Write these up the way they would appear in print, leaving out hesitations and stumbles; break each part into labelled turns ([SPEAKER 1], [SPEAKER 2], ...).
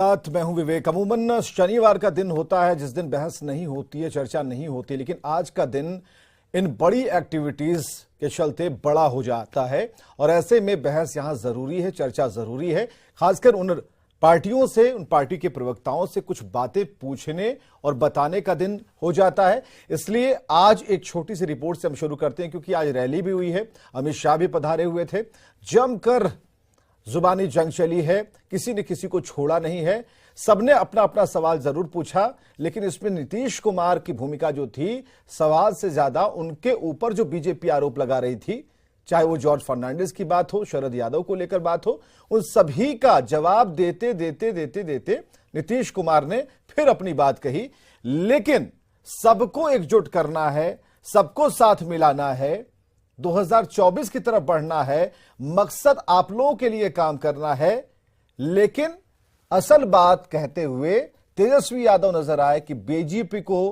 [SPEAKER 1] मैं हूं विवेक। अमूमन शनिवार का दिन होता है जिस दिन बहस नहीं होती है, चर्चा नहीं होती, लेकिन आज का दिन इन बड़ी एक्टिविटीज के चलते बड़ा हो जाता है और ऐसे में बहस यहां जरूरी है, चर्चा जरूरी है। खासकर उन पार्टियों से, उन पार्टी के प्रवक्ताओं से कुछ बातें पूछने और बताने का दिन हो जाता है। इसलिए आज एक छोटी सी रिपोर्ट से हम शुरू करते हैं, क्योंकि आज रैली भी हुई है, अमित शाह भी पधारे हुए थे, जमकर जुबानी जंग चली है, किसी ने किसी को छोड़ा नहीं है, सबने अपना अपना सवाल जरूर पूछा, लेकिन इसमें नीतीश कुमार की भूमिका जो थी, सवाल से ज्यादा उनके ऊपर जो बीजेपी आरोप लगा रही थी, चाहे वो जॉर्ज फर्नांडिस की बात हो, शरद यादव को लेकर बात हो, उन सभी का जवाब देते देते देते देते नीतीश कुमार ने फिर अपनी बात कही। लेकिन सबको एकजुट करना है, सबको साथ मिलाना है, 2024 की तरफ बढ़ना है, मकसद आप लोगों के लिए काम करना है। लेकिन असल बात कहते हुए तेजस्वी यादव नजर आए कि बीजेपी को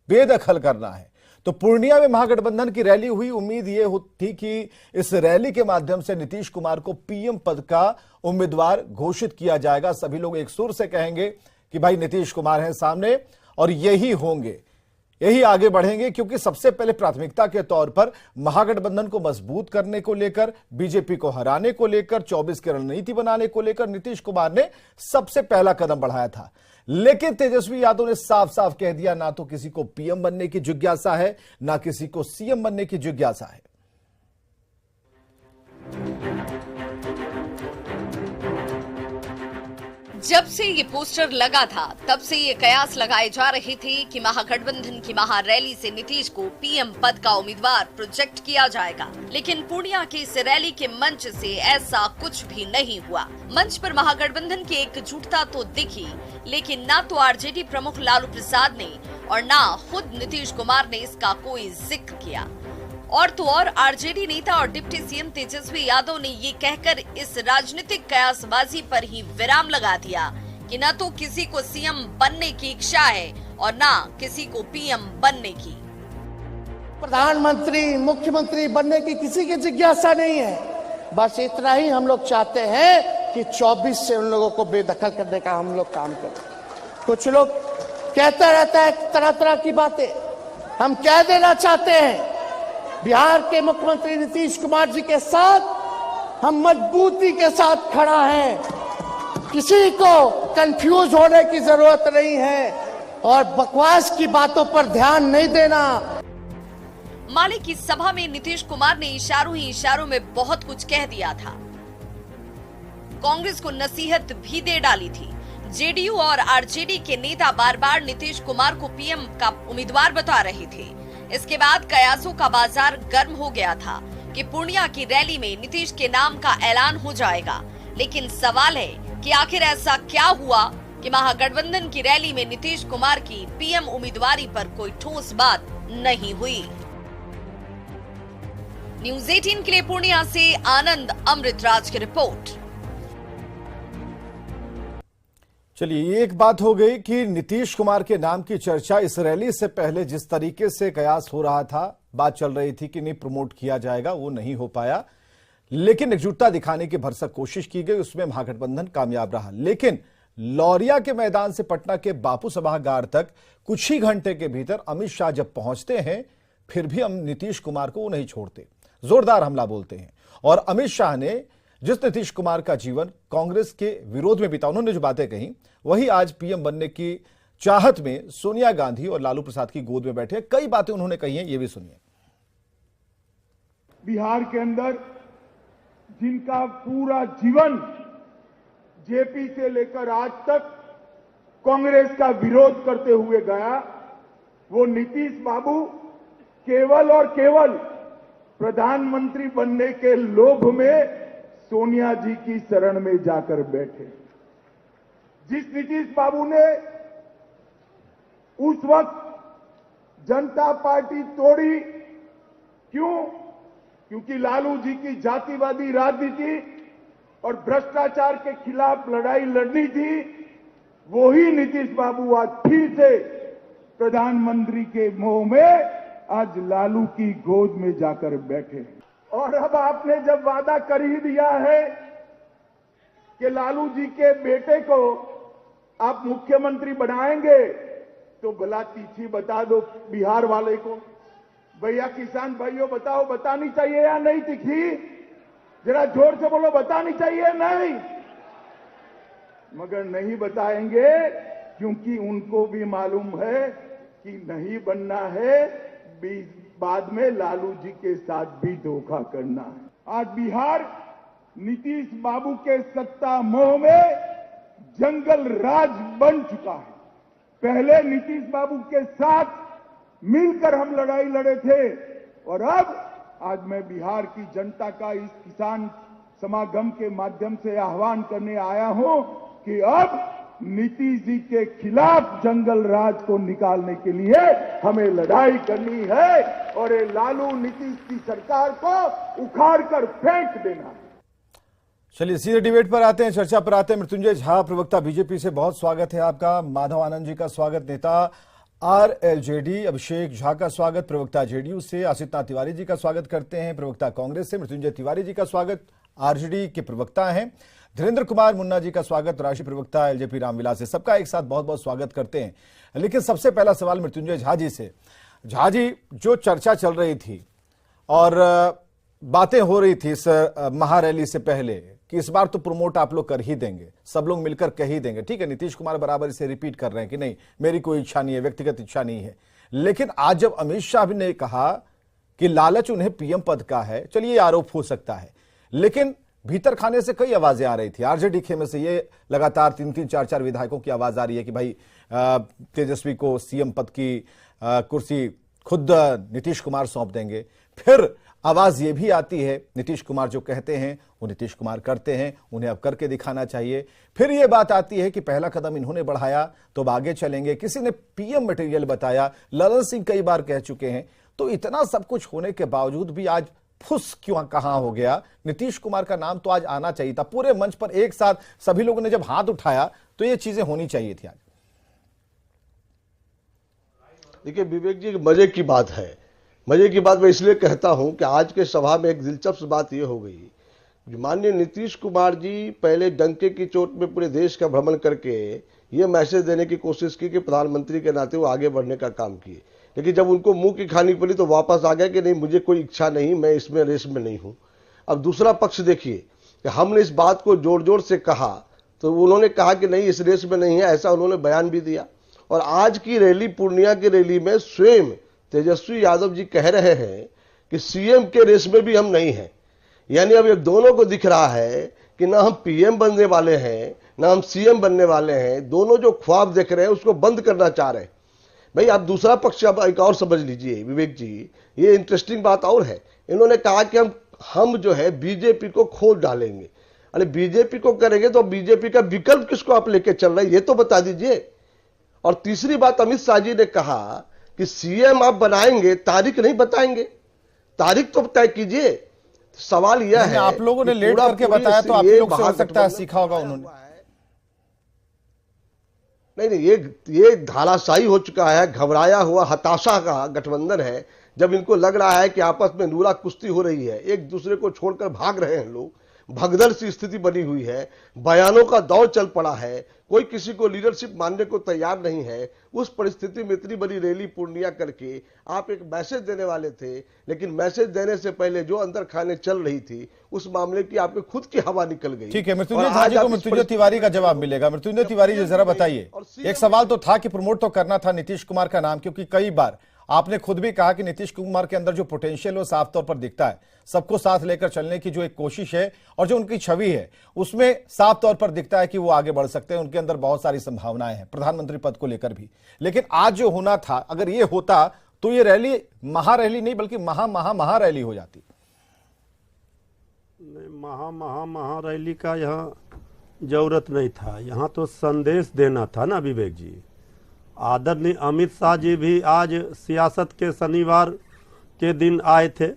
[SPEAKER 1] बेदखल करना है। तो पूर्णिया में महागठबंधन की रैली हुई। उम्मीद यह थी कि इस रैली के माध्यम से नीतीश कुमार को पीएम पद का उम्मीदवार घोषित किया जाएगा। सभी लोग एक सुर से कहेंगे कि भाई नीतीश कुमार हैं सामने और यही होंगे, यही आगे बढ़ेंगे, क्योंकि सबसे पहले प्राथमिकता के तौर पर महागठबंधन को मजबूत करने को लेकर, बीजेपी को हराने को लेकर, 24 की रणनीति बनाने को लेकर नीतीश कुमार ने सबसे पहला कदम बढ़ाया था। लेकिन तेजस्वी यादव ने साफ साफ कह दिया, ना तो किसी को पीएम बनने की जिज्ञासा है, ना किसी को सीएम बनने की जिज्ञासा है।
[SPEAKER 2] जब से ये पोस्टर लगा था तब से ये कयास लगाए जा रहे थे कि महागठबंधन की महारैली से नीतीश को पीएम पद का उम्मीदवार प्रोजेक्ट किया जाएगा। लेकिन पूर्णिया की इस रैली के मंच से ऐसा कुछ भी नहीं हुआ। मंच पर महागठबंधन की एकजुटता तो दिखी, लेकिन ना तो आरजेडी प्रमुख लालू प्रसाद ने और ना खुद नीतीश कुमार ने इसका कोई जिक्र किया। और तो और आरजेडी नेता और डिप्टी सीएम तेजस्वी यादव ने ये कहकर इस राजनीतिक कयासबाजी पर ही विराम लगा दिया कि न तो किसी को सीएम बनने की इच्छा है और ना किसी को पीएम बनने की।
[SPEAKER 3] प्रधानमंत्री, मुख्यमंत्री बनने की किसी की जिज्ञासा नहीं है। बस इतना ही हम लोग चाहते हैं कि 24 से उन लोगों को बेदखल करने का हम लोग काम करें। कुछ लोग कहता रहता है तरह तरह की बातें। हम कह देना चाहते हैं, बिहार के मुख्यमंत्री नीतीश कुमार जी के साथ हम मजबूती के साथ खड़ा हैं। किसी को कंफ्यूज होने की जरूरत नहीं है और बकवास की बातों पर ध्यान नहीं देना।
[SPEAKER 2] माले की सभा में नीतीश कुमार ने इशारों ही इशारों में बहुत कुछ कह दिया था। कांग्रेस को नसीहत भी दे डाली थी। जेडीयू और आरजेडी के नेता बार बार नीतीश कुमार को पीएम का उम्मीदवार बता रहे थे। इसके बाद कयासों का बाजार गर्म हो गया था कि पूर्णिया की रैली में नीतीश के नाम का ऐलान हो जाएगा। लेकिन सवाल है कि आखिर ऐसा क्या हुआ कि महागठबंधन की रैली में नीतीश कुमार की पीएम उम्मीदवारी पर कोई ठोस बात नहीं हुई। न्यूज़ 18 के लिए पूर्णिया से आनंद अमृतराज की रिपोर्ट।
[SPEAKER 1] चलिए, एक बात हो गई कि नीतीश कुमार के नाम की चर्चा इस रैली से पहले जिस तरीके से कयास हो रहा था, बात चल रही थी कि नहीं प्रमोट किया जाएगा, वो नहीं हो पाया। लेकिन एकजुटता दिखाने की भरसक कोशिश की गई, उसमें महागठबंधन कामयाब रहा। लेकिन लौरिया के मैदान से पटना के बापू सभागार तक कुछ ही घंटे के भीतर अमित शाह जब पहुंचते हैं, फिर भी हम नीतीश कुमार को वो नहीं छोड़ते, जोरदार हमला बोलते हैं। और अमित शाह ने जिस नीतीश कुमार का जीवन कांग्रेस के विरोध में बीता, उन्होंने जो बातें कही, वही आज पीएम बनने की चाहत में सोनिया गांधी और लालू प्रसाद की गोद में बैठे कई बातें उन्होंने कही हैं, ये भी सुनिए।
[SPEAKER 4] बिहार के अंदर जिनका पूरा जीवन जेपी से लेकर आज तक कांग्रेस का विरोध करते हुए गया, वो नीतीश बाबू केवल और केवल प्रधानमंत्री बनने के लोभ में सोनिया जी की शरण में जाकर बैठे। जिस नीतीश बाबू ने उस वक्त जनता पार्टी तोड़ी, क्यों? क्योंकि लालू जी की जातिवादी राजनीति और भ्रष्टाचार के खिलाफ लड़ाई लड़नी थी। वही नीतीश बाबू आज फिर से प्रधानमंत्री के मोह में आज लालू की गोद में जाकर बैठे। और अब आपने जब वादा कर ही दिया है कि लालू जी के बेटे को आप मुख्यमंत्री बनाएंगे तो भला तिथि बता दो बिहार वाले को। भैया किसान भाइयों बताओ, बतानी चाहिए या नहीं तिथि? जरा जोर से बोलो, बतानी चाहिए या नहीं? मगर नहीं बताएंगे क्योंकि उनको भी मालूम है कि नहीं बनना है, बाद में लालू जी के साथ भी धोखा करना है। आज बिहार नीतीश बाबू के सत्ता मोह में जंगल राज बन चुका है। पहले नीतीश बाबू के साथ मिलकर हम लड़ाई लड़े थे और अब आज मैं बिहार की जनता का इस किसान समागम के माध्यम से आह्वान करने आया हूं कि अब नीतीश जी के खिलाफ जंगल राज को निकालने के लिए हमें लड़ाई करनी है और ये लालू नीतीश की सरकार को उखाड़ कर फेंक देना है।
[SPEAKER 1] चलिए सीधे डिबेट पर आते हैं, चर्चा पर आते हैं। मृत्युंजय झा, प्रवक्ता बीजेपी से, बहुत स्वागत है आपका। माधव आनंद जी का स्वागत, नेता आरएलजेडी। अभिषेक झा का स्वागत, प्रवक्ता जेडीयू से। आशिता तिवारी जी का स्वागत करते हैं, प्रवक्ता कांग्रेस से। मृत्युंजय तिवारी जी का स्वागत, आरजेडी के प्रवक्ता हैं। धीरेन्द्र कुमार मुन्ना जी का स्वागत, राष्ट्रीय प्रवक्ता एलजेपी रामविलास से। सबका एक साथ बहुत बहुत स्वागत करते हैं। लेकिन सबसे पहला सवाल मृत्युंजय झा जी से। झा जी, जो चर्चा चल रही थी और बातें हो रही थी इस महारैली से पहले कि इस बार तो प्रमोट आप लोग कर ही देंगे, सब लोग मिलकर कह ही देंगे, ठीक है, नीतीश कुमार बराबर इसे रिपीट कर रहे हैं कि नहीं, मेरी कोई इच्छा नहीं है, व्यक्तिगत इच्छा नहीं है। लेकिन आज जब अमित शाह ने कहा कि लालच उन्हें पीएम पद का है, चलिए आरोप हो सकता है, लेकिन भीतर खाने से कई आवाजें आ रही थी। आरजेडी खेमे से ये लगातार 3-3, 4-4 विधायकों की आवाज आ रही है कि भाई तेजस्वी को सीएम पद की कुर्सी खुद नीतीश कुमार सौंप देंगे। फिर आवाज ये भी आती है, नीतीश कुमार जो कहते हैं वो नीतीश कुमार करते हैं, उन्हें अब करके दिखाना चाहिए। फिर ये बात आती है कि पहला कदम इन्होंने बढ़ाया तो अब आगे चलेंगे। किसी ने पीएम मटेरियल बताया, ललन सिंह कई बार कह चुके हैं। तो इतना सब कुछ होने के बावजूद भी आज फुस क्यों कहां हो गया? नीतीश कुमार का नाम तो आज आना चाहिए था। पूरे मंच पर एक साथ सभी लोगों ने जब हाथ उठाया तो ये चीजें होनी चाहिए थी आज।
[SPEAKER 5] देखिए विवेक जी, मजे की बात है। मजे की बात मैं इसलिए कहता हूं कि आज के सभा में एक दिलचस्प बात यह हो गई, माननीय नीतीश कुमार जी पहले डंके की चोट में पूरे देश का भ्रमण करके ये मैसेज देने की कोशिश की कि प्रधानमंत्री के नाते वो आगे बढ़ने का काम किए, लेकिन जब उनको मुंह की खानी पड़ी तो वापस आ गए कि नहीं, मुझे कोई इच्छा नहीं, मैं इसमें रेस में नहीं हूं। अब दूसरा पक्ष देखिए कि हमने इस बात को जोर जोर से कहा तो उन्होंने कहा कि नहीं, इस रेस में नहीं है, ऐसा उन्होंने बयान भी दिया। और आज की रैली, पूर्णिया की रैली में स्वयं तेजस्वी यादव जी कह रहे हैं कि सीएम के रेस में भी हम नहीं हैं। यानी अब ये दोनों को दिख रहा है कि ना हम पीएम बनने वाले हैं ना हम सीएम बनने वाले हैं। दोनों जो ख्वाब देख रहे हैं उसको बंद करना चाह रहे हैं। भाई आप दूसरा पक्ष अब एक और समझ लीजिए विवेक जी, ये इंटरेस्टिंग बात और है। इन्होंने कहा कि हम जो है बीजेपी को खोल डालेंगे। अरे बीजेपी को करेंगे तो बीजेपी का विकल्प किसको आप लेके चल रहे हैं ये तो बता दीजिए। और तीसरी बात, अमित शाह जी ने कहा कि सीएम आप बनाएंगे, तारीख नहीं बताएंगे, तारीख तो तय कीजिए। सवाल यह है,
[SPEAKER 1] आप लोगों ने लेट करके बताया तो आप लोग से हो सकता है सीखा होगा उन्होंने।
[SPEAKER 5] नहीं, ये धाराशाही हो चुका है, घबराया हुआ हताशा का गठबंधन है। जब इनको लग रहा है कि आपस में नूरा कुश्ती हो रही है, एक दूसरे को छोड़कर भाग रहे हैं लोग, भगदड़ सी स्थिति बनी हुई है, बयानों का दौर चल पड़ा है, कोई किसी को लीडरशिप मानने को तैयार नहीं है। उस परिस्थिति में इतनी बड़ी रैली पूर्णिया करके आप एक मैसेज देने वाले थे, लेकिन मैसेज देने से पहले जो अंदर खाने चल रही थी उस मामले की आपके खुद की हवा निकल गई।
[SPEAKER 1] ठीक है, मृत्युंजय झा जी को मृत्युंजय तिवारी का जवाब मिलेगा। मृत्युंजय तिवारी जी जरा बताइए, एक सवाल तो था कि प्रमोट तो करना था नीतीश कुमार का नाम, क्योंकि कई बार आपने खुद भी कहा कि नीतीश कुमार के अंदर जो पोटेंशियल वो साफ तौर पर दिखता है, सबको साथ लेकर चलने की जो एक कोशिश है और जो उनकी छवि है उसमें साफ तौर पर दिखता है कि वो आगे बढ़ सकते हैं, उनके अंदर बहुत सारी संभावनाएं हैं प्रधानमंत्री पद को लेकर भी। लेकिन आज जो होना था, अगर ये होता तो ये रैली महारैली नहीं बल्कि महारैली हो जाती।
[SPEAKER 6] महारैली का यहाँ जरूरत नहीं था, यहाँ तो संदेश देना था ना विवेक जी। आदरणीय अमित शाह जी भी आज सियासत के शनिवार के दिन आए थे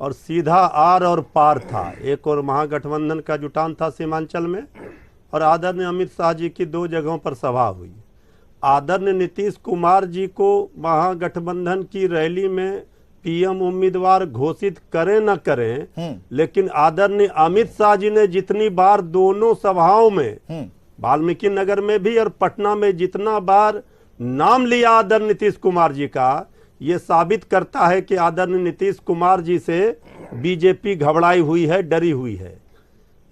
[SPEAKER 6] और सीधा आर और पार था। एक और महागठबंधन का जुटान था सीमांचल में और आदरणीय अमित शाह जी की 2 जगहों पर सभा हुई। आदरणीय नीतीश कुमार जी को महागठबंधन की रैली में पीएम उम्मीदवार घोषित करें न करें, लेकिन आदरणीय अमित शाह जी ने जितनी बार दोनों सभाओं में वाल्मीकि नगर में भी और पटना में जितना बार नाम लिया आदरणीय नीतीश कुमार जी का, ये साबित करता है कि आदरणीय नीतीश कुमार जी से बीजेपी घबराई हुई है, डरी हुई है।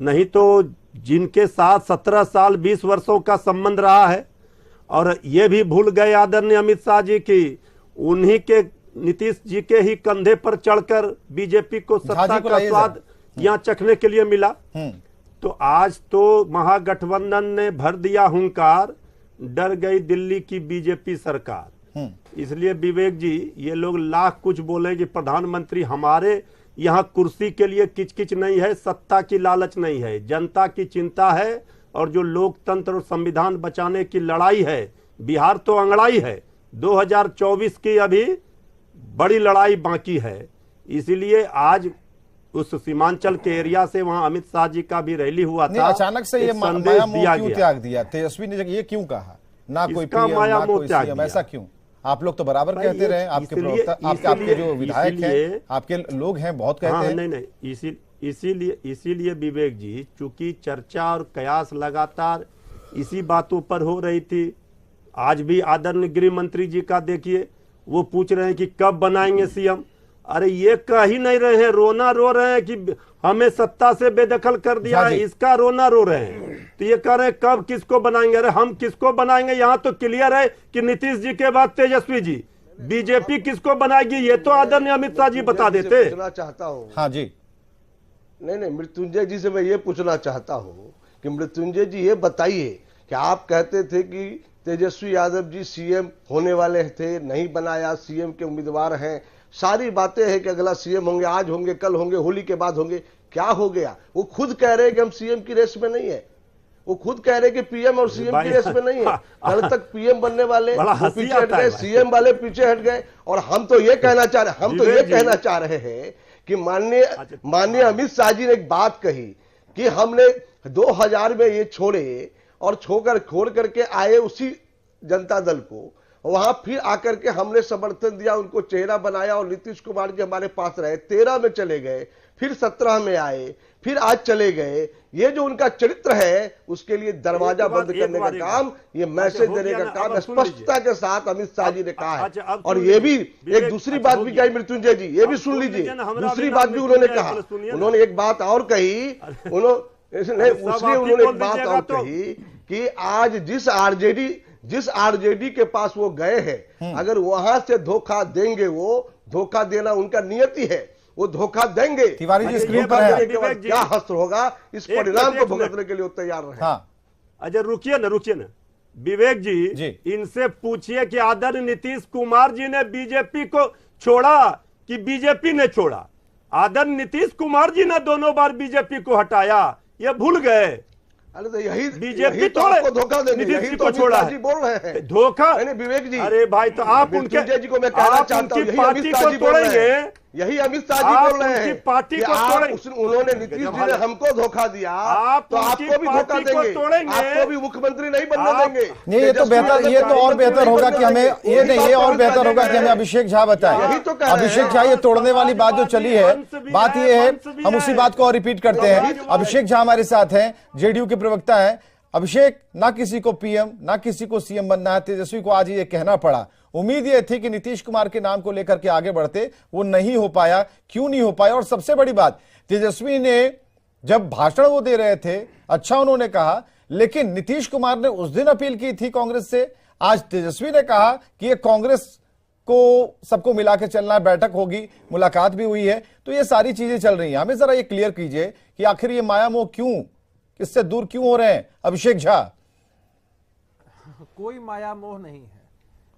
[SPEAKER 6] नहीं तो जिनके साथ 17 साल 20 वर्षों का संबंध रहा है, और ये भी भूल गए आदरणीय अमित शाह जी की उन्हीं के नीतीश जी के ही कंधे पर चढ़कर बीजेपी को सत्ता का स्वाद यहाँ चखने के लिए मिला। तो आज तो महागठबंधन ने भर दिया हुंकार, डर गई दिल्ली की बीजेपी सरकार। इसलिए विवेक जी, ये लोग लाख कुछ बोले कि प्रधानमंत्री हमारे यहाँ कुर्सी के लिए किचकिच नहीं है, सत्ता की लालच नहीं है, जनता की चिंता है, और जो लोकतंत्र और संविधान बचाने की लड़ाई है, बिहार तो अंगड़ाई है, 2024 की अभी बड़ी लड़ाई बाकी है। इसीलिए आज उस सीमांचल के एरिया से वहां अमित शाह जी का भी रैली हुआ था।
[SPEAKER 1] अचानक से ये माया मोह क्यों त्याग दिया तेजस्वी ने? ये क्यों कहा ना कोई पीएम ना कोई सीएम, ऐसा क्यों? आप लोग तो बराबर कहते रहे, आपके प्रवक्ता, आपके जो विधायक हैं, आपके लोग हैं, बहुत कहते हैं।
[SPEAKER 6] नहीं, इसीलिए विवेक जी, चूंकि चर्चा और कयास लगातार इसी बातों पर हो रही थी। आज भी आदरणीय गृह मंत्री जी का देखिए, वो पूछ रहे हैं कि कब बनाएंगे सीएम। अरे ये कह ही नहीं रहे हैं, रोना रो रहे हैं कि हमें सत्ता से बेदखल कर दिया है, इसका रोना रो रहे हैं। तो ये कह रहे हैं कब किसको बनाएंगे? अरे हम किसको बनाएंगे? यहाँ तो क्लियर है कि नीतीश जी के बाद तेजस्वी जी। बीजेपी किसको बनाएगी ये तो आदरणीय अमित शाह जी बता देते।
[SPEAKER 5] पूछना चाहता हूँ।
[SPEAKER 1] हाँ जी,
[SPEAKER 5] नहीं, मृत्युंजय जी से मैं ये पूछना चाहता हूँ कि मृत्युंजय जी ये बताइए कि आप कहते थे कि तेजस्वी यादव जी सीएम होने वाले थे, नहीं बनाया, सीएम के उम्मीदवार हैं, सारी बातें हैं कि अगला सीएम होंगे, आज होंगे, कल होंगे, होली के बाद होंगे। क्या हो गया? वो खुद कह रहे हैं कि हम सीएम की रेस में नहीं है, वो खुद कह रहे हैं कि पीएम और सीएम की रेस में नहीं है। कल तक पीएम बनने वाले पीछे हट गए, सीएम वाले पीछे हट गए, और हम तो ये कहना चाह रहे हैं कि माननीय अमित शाह जी ने एक बात कही कि हमने 2000 में ये छोड़े और छोड़ करके आए उसी जनता दल को, वहां फिर आकर के हमने समर्थन दिया, उनको चेहरा बनाया, और नीतीश कुमार जी हमारे पास रहे, 13 में चले गए, फिर 17 में आए, फिर आज चले गए। ये जो उनका चरित्र है, उसके लिए दरवाजा बंद करने का काम, ये मैसेज देने का काम स्पष्टता के साथ अमित शाह जी ने कहा है। और ये भी एक दूसरी बात भी कही मृत्युंजय जी, ये भी सुन लीजिए, दूसरी बात भी उन्होंने कहा। उन्होंने एक बात और कही, उन्होंने एक बात और कही कि आज जिस आरजेडी के पास वो गए हैं, अगर वहां से धोखा देंगे, वो धोखा देना उनका नियति है, वो धोखा देंगे।
[SPEAKER 1] तिवारी जी स्क्रीन पर है,
[SPEAKER 5] क्या हस्त होगा, इस परिणाम को भुगतने के लिए तैयार रहे।
[SPEAKER 1] हाँ।
[SPEAKER 6] अच्छा रुकिए ना विवेक जी, इनसे पूछिए कि आदरणीय नीतीश कुमार जी ने बीजेपी को छोड़ा कि बीजेपी ने छोड़ा? आदरणीय नीतीश कुमार जी ने दोनों बार बीजेपी को हटाया, ये भूल गए।
[SPEAKER 5] अरे तो यही
[SPEAKER 6] बीजेपी
[SPEAKER 5] तो आपको धोखा देंगे, यही तो
[SPEAKER 6] छोड़ा
[SPEAKER 5] जी बोल रहे हैं।
[SPEAKER 6] धोखा
[SPEAKER 5] विवेक जी,
[SPEAKER 6] अरे भाई तो आप उनके
[SPEAKER 5] जी को मैं कहना चाहता हूं,
[SPEAKER 6] पार्टी को तोड़ेंगे,
[SPEAKER 5] यही अमित शाह जी बोल रहे हैं
[SPEAKER 6] पार्टी को तोड़ेंगे।
[SPEAKER 5] उन्होंने नीतीश जी ने हमको धोखा दिया, तो आपको भी धोखा देंगे, आपको भी मुख्यमंत्री नहीं बनने देंगे।
[SPEAKER 1] नहीं, ये तो बेहतर, ये तो और बेहतर होगा कि हमें ये और बेहतर होगा कि हमें अभिषेक झा बताएं। अभिषेक झा, ये तोड़ने वाली बात जो चली है, बात ये है, हम उसी बात को और रिपीट करते हैं। अभिषेक झा हमारे साथ हैं, जेडीयू के प्रवक्ता है। अभिषेक, ना किसी को पीएम ना किसी को सीएम बनना है, तेजस्वी को आज ये कहना पड़ा। उम्मीद ये थी कि नीतीश कुमार के नाम को लेकर के आगे बढ़ते, वो नहीं हो पाया। क्यों नहीं हो पाया? और सबसे बड़ी बात, तेजस्वी ने जब भाषण वो दे रहे थे, अच्छा उन्होंने कहा, लेकिन नीतीश कुमार ने उस दिन अपील की थी कांग्रेस से, आज तेजस्वी ने कहा कि ये कांग्रेस को सबको मिला के चलना है, बैठक होगी, मुलाकात भी हुई है। तो ये सारी चीजें चल रही हैं। हमें जरा ये क्लियर कीजिए कि आखिर ये माया मोह क्यों, इससे दूर क्यों हो रहे हैं अभिषेक झा?
[SPEAKER 7] कोई माया मोह नहीं है।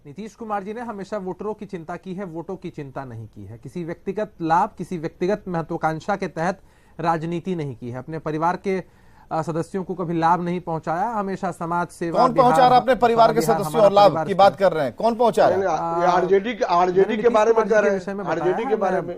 [SPEAKER 7] नीतीश कुमार जी ने हमेशा वोटरों की चिंता की है, वोटों की चिंता नहीं की है। किसी व्यक्तिगत लाभ, किसी व्यक्तिगत महत्वाकांक्षा के तहत राजनीति नहीं की है। अपने परिवार के सदस्यों को कभी लाभ नहीं पहुंचाया, हमेशा समाज सेवा।
[SPEAKER 1] कौन पहुंचा रहा अपने परिवार के सदस्यों और लाभ की बात कर रहे हैं? कौन पहुंचा रहा है?
[SPEAKER 5] आरजेडी के बारे में कह रहे हैं, आरजेडी के बारे में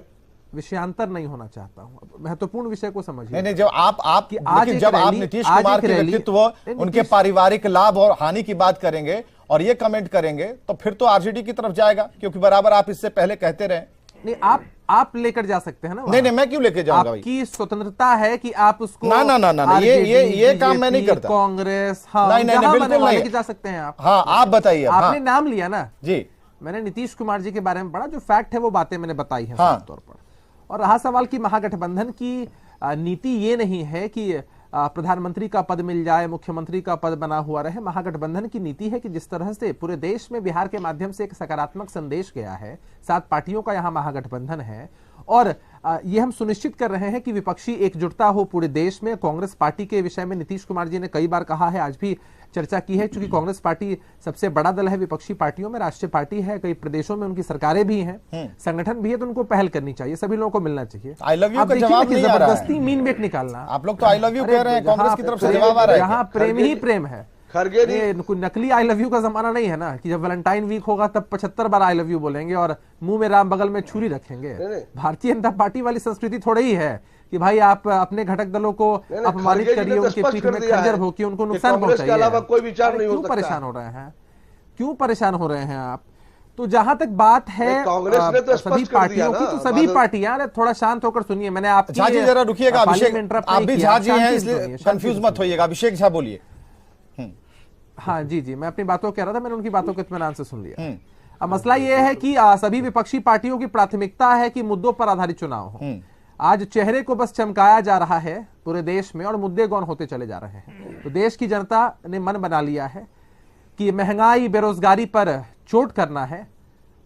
[SPEAKER 7] विषयांतर नहीं होना चाहता हूं, महत्वपूर्ण विषय को समझिए।
[SPEAKER 1] नहीं, जब आप नीतीश कुमार के व्यक्तित्व, उनके पारिवारिक लाभ और हानि की बात करेंगे और ये कमेंट करेंगे, तो फिर तो आरजेडी की तरफ जाएगा, क्योंकि बराबर आप इससे पहले कहते रहे।
[SPEAKER 7] नहीं, आप आप लेकर जा सकते हैं ना
[SPEAKER 1] नहीं नहीं, मैं क्यों लेके जाऊंगा भाई?
[SPEAKER 7] आपकी स्वतंत्रता है कि आप उसको
[SPEAKER 1] ना ना ना ना, ये काम मैं नहीं करता।
[SPEAKER 7] कांग्रेस, हाँ,
[SPEAKER 1] नहीं नहीं, बिल्कुल नहीं
[SPEAKER 7] लेके जा सकते हैं आप।
[SPEAKER 1] हाँ, आप बताइए।
[SPEAKER 7] आपने नाम लिया ना
[SPEAKER 1] जी,
[SPEAKER 7] मैंने नीतीश कुमार जी के बारे में पढ़ा, जो फैक्ट है वो बातें मैंने बताई हैं
[SPEAKER 1] हाँ।
[SPEAKER 7] साफ तौर पर। और रहा सवाल कि महागठबंधन की नीति ये नहीं है कि प्रधानमंत्री का पद मिल जाए, मुख्यमंत्री का पद बना हुआ रहे। महागठबंधन की नीति है कि जिस तरह से पूरे देश में बिहार के माध्यम से एक सकारात्मक संदेश गया है, 7 पार्टियों का यहां महागठबंधन है, और ये हम सुनिश्चित कर रहे हैं कि विपक्षी एकजुटता हो पूरे देश में। कांग्रेस पार्टी के विषय में नीतीश कुमार जी ने कई बार कहा है, आज भी चर्चा की है, क्योंकि कांग्रेस पार्टी सबसे बड़ा दल है विपक्षी पार्टियों में, राष्ट्रीय पार्टी है, कई प्रदेशों में उनकी सरकारें भी हैं, संगठन भी है, तो उनको पहल करनी चाहिए, सभी लोगों को मिलना चाहिए।
[SPEAKER 1] आई लव यू
[SPEAKER 7] आप
[SPEAKER 1] का
[SPEAKER 7] देखिए
[SPEAKER 1] जवाब
[SPEAKER 7] कि
[SPEAKER 1] नहीं आ रहा है।
[SPEAKER 7] जबरदस्ती मीन वेट निकालना।
[SPEAKER 1] आप लोग तो आई लव यू कह रहे हैं, कांग्रेस की तरफ से जवाब आ रहा है।
[SPEAKER 7] यहाँ प्रेम ही प्रेम है,
[SPEAKER 5] खरगे जी,
[SPEAKER 7] ये कोई नकली आई लव यू का जमाना नहीं है ना कि जब वैलेंटाइन वीक होगा तब 75 बार आई लव यू बोलेंगे और मुंह में राम बगल में छुरी रखेंगे। भारतीय जनता पार्टी वाली संस्कृति थोड़ी ही है कि भाई आप अपने घटक दलों को अपमानित करिए, उनके पीठ में खंजर भोंकिए, उनको नुकसान पहुंचाइए।
[SPEAKER 5] अलावा कोई विचार नहीं हो
[SPEAKER 7] क्यों
[SPEAKER 5] सकता।
[SPEAKER 7] परेशान हो रहे हैं, क्यों परेशान हो रहे हैं आप? तो जहां तक बात है
[SPEAKER 5] कांग्रेस ने तो
[SPEAKER 7] सभी
[SPEAKER 5] स्पष्ट कर
[SPEAKER 7] पार्टियों
[SPEAKER 5] दिया
[SPEAKER 7] की,
[SPEAKER 5] ना,
[SPEAKER 7] तो सभी पार्टियां थोड़ा शांत होकर सुनिए। मैंने आप
[SPEAKER 1] झा जी जरा रुकिएगा, अभिषेक आप भी झा जी हैं इसलिए कंफ्यूज मत होइएगा। अभिषेक झा बोलिए।
[SPEAKER 7] हाँ जी जी, मैं अपनी बातों कह रहा था, मैंने उनकी बातों को इत्मीनान से सुन लिया। अब मसला यह है कि सभी विपक्षी पार्टियों की प्राथमिकता है कि मुद्दों पर आधारित चुनाव हो। आज चेहरे को बस चमकाया जा रहा है पूरे देश में और मुद्दे गौन होते चले जा रहे हैं। तो देश की जनता ने मन बना लिया है कि महंगाई, बेरोजगारी पर चोट करना है,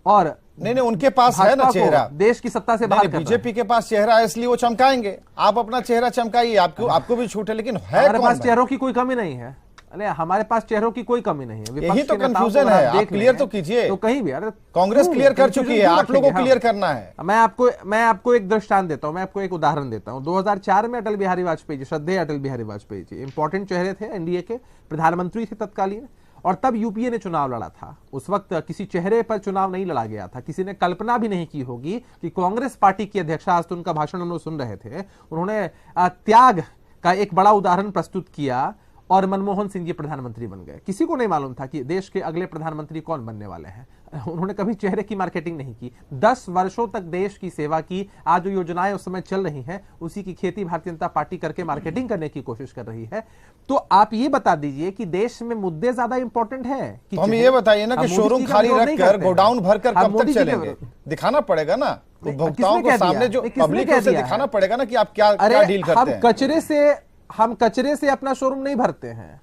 [SPEAKER 7] और
[SPEAKER 1] नहीं नहीं, उनके पास है ना चेहरा,
[SPEAKER 7] देश की सत्ता से बाहर करना है।
[SPEAKER 1] बीजेपी के पास चेहरा है इसलिए वो चमकाएंगे। आप अपना चेहरा चमकाइए, आपको भी छूट है, लेकिन है
[SPEAKER 7] हमारे
[SPEAKER 1] कौन
[SPEAKER 7] पास
[SPEAKER 1] भाई?
[SPEAKER 7] चेहरों की कोई कमी नहीं है। अरे हमारे पास चेहरों की कोई कमी नहीं है। विपक्ष
[SPEAKER 1] यही तो
[SPEAKER 7] के नेताओं को
[SPEAKER 1] कंफ्यूजन
[SPEAKER 7] अगर
[SPEAKER 1] है,
[SPEAKER 7] आप
[SPEAKER 1] आप
[SPEAKER 7] देख
[SPEAKER 1] क्लियर
[SPEAKER 7] लें,
[SPEAKER 1] तो कीजिए।
[SPEAKER 7] तो कहीं भी अरे
[SPEAKER 1] कांग्रेस
[SPEAKER 7] क्यों?
[SPEAKER 1] क्लियर कर
[SPEAKER 7] कंफ्यूजन
[SPEAKER 1] चुकी है,
[SPEAKER 7] क्यों
[SPEAKER 1] आप लोगों को
[SPEAKER 7] रखेंगे?
[SPEAKER 1] क्लियर करना है।
[SPEAKER 7] मैं आपको एक दृष्टांत देता हूं, मैं आपको एक उदाहरण देता हूं। 2004 में अटल बिहारी वाजपेयी जी, श्रद्धेय अटल बिहारी वाजपेयी जी इंपॉर्टेंट चेहरे थे, एनडीए के प्रधानमंत्री थे तत्कालीन, और तब यूपीए ने चुनाव लड़ा था। उस वक्त किसी चेहरे पर चुनाव नहीं लड़ा गया था। किसी ने कल्पना भी नहीं की होगी कि कांग्रेस पार्टी की अध्यक्ष, आज तो उनका भाषण हम लोग सुन रहे थे, उन्होंने त्याग का एक बड़ा उदाहरण प्रस्तुत किया और मनमोहन सिंह जी प्रधानमंत्री बन गए। किसी को नहीं मालूम था कि देश के अगले प्रधानमंत्री कौन बनने वाले हैं। उन्होंने कभी चेहरे की मार्केटिंग नहीं की। 10 वर्षों तक देश की सेवा की। आज जो योजनाएं उस समय चल रही हैं उसी की खेती भारतीय जनता पार्टी करके मार्केटिंग करने की कोशिश कर रही है। तो आप ये बता दीजिए कि देश में मुद्दे ज्यादा इंपॉर्टेंट है कि
[SPEAKER 1] तो हम ये बताइए ना कि शोरूम खाली रखकर गोडाउन भरकर कब तक चलेंगे? दिखाना पड़ेगा ना उपभोक्ताओं को, सामने जो पब्लिक है उसे दिखाना पड़ेगा ना कि आप क्या डील करते हैं।
[SPEAKER 7] हम कचरे से अपना शोरूम नहीं भरते हैं,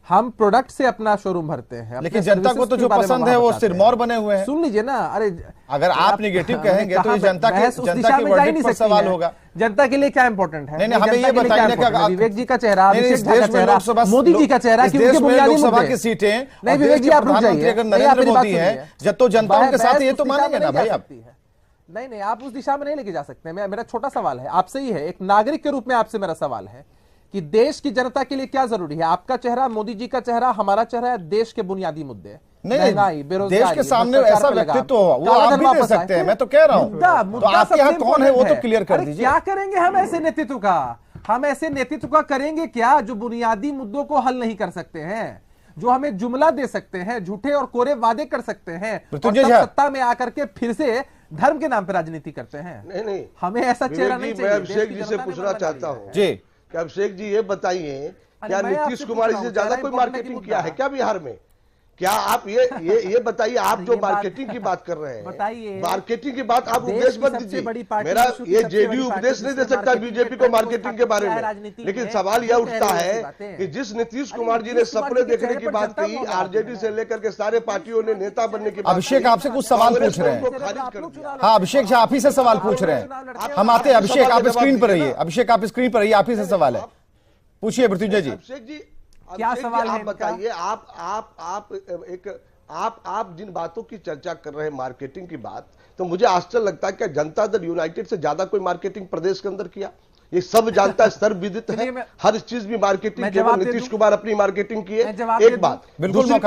[SPEAKER 7] हम प्रोडक्ट से अपना शोरूम भरते हैं।
[SPEAKER 1] लेकिन जनता को तो जो पसंद है वो सिरमौर बने हुए हैं।
[SPEAKER 7] सुन लीजिए ना, अरे
[SPEAKER 1] अगर आप निगेटिव कहेंगे तो ये जनता की वर्डिक्ट पर सवाल होगा।
[SPEAKER 7] जनता के लिए क्या इंपॉर्टेंट है?
[SPEAKER 1] नहीं, हमें ये बताइए कि
[SPEAKER 7] विवेक जी का चेहरा, अभिषेक जी का चेहरा, मोदी जी का चेहरा, कि उनके बुनियादी
[SPEAKER 1] लोकसभा
[SPEAKER 7] मुद्दे
[SPEAKER 1] की सीटें,
[SPEAKER 7] नहीं विवेक जी आप रुक जाइए,
[SPEAKER 1] अगर नरेंद्र मोदी है जब तो जनता उनके साथ, ये तो मानेंगे ना भाई आप।
[SPEAKER 7] नहीं, आप उस दिशा में नहीं लेके जा सकते। मेरा छोटा सवाल है आपसे ही है, एक नागरिक के रूप में आपसे मेरा सवाल है कि देश की जनता के लिए क्या जरूरी है? आपका चेहरा, मोदी जी का चेहरा, हमारा चेहरा है, देश के बुनियादी मुद्दे, महंगाई, बेरोजगारी,
[SPEAKER 1] देश के सामने ऐसा व्यक्तित्व हो, वो आप भी दे सकते हैं, मैं तो कह रहा हूं। तो आपके यहाँ कौन है वो तो क्लियर कर दीजिए।
[SPEAKER 7] क्या करेंगे हम ऐसे नेतृत्व का? हम ऐसे नेतृत्व का करेंगे क्या जो बुनियादी मुद्दों को हल नहीं कर सकते हैं, जो हमें जुमला दे सकते हैं, झूठे और कोरे वादे कर सकते हैं, और तब सत्ता में आकर के फिर से धर्म के नाम पर राजनीति करते हैं?
[SPEAKER 5] नहीं,
[SPEAKER 7] हमें ऐसा चेहरा नहीं चाहिए।
[SPEAKER 5] मैं अभिषेक जी से पूछना चाहता हूँ
[SPEAKER 1] जी,
[SPEAKER 5] कि अभिषेक जी ये बताइए, क्या नीतीश कुमार जी से ज्यादा कोई मार्केटिंग किया है क्या बिहार में? क्या आप ये बताइए, आप जो मार्केटिंग की बात कर रहे हैं,
[SPEAKER 7] बताइए,
[SPEAKER 5] मार्केटिंग की बात आप उपदेश मत दीजिए। मेरा ये जेडीयू उपदेश नहीं दे सकता बीजेपी को मार्केटिंग के बारे में, लेकिन सवाल यह उठता है कि जिस नीतीश कुमार जी ने सपने देखने की बात कही, आरजेडी से लेकर के सारे पार्टियों ने नेता बनने की बात।
[SPEAKER 1] अभिषेक आपसे कुछ सवाल पूछ रहे हैं। हाँ अभिषेक जी, आप ही से सवाल पूछ रहे हैं। हम आते हैं अभिषेक, आप स्क्रीन पर रहिए। अभिषेक आप स्क्रीन पर रहिए, आप ही से सवाल है, पूछिए मृत्युंजय जी।
[SPEAKER 5] अभिषेक जी
[SPEAKER 7] क्या सवाल है?
[SPEAKER 5] आप बताइए, आप जिन बातों की चर्चा कर रहे हैं मार्केटिंग की बात, तो मुझे आश्चर्य लगता है कि जनता दल यूनाइटेड से ज्यादा कोई मार्केटिंग प्रदेश के अंदर किया? ये सब जानता है, सर्वविदित है, हर चीज भी मार्केटिंग, केवल नीतीश कुमार अपनी मार्केटिंग की है। एक बात,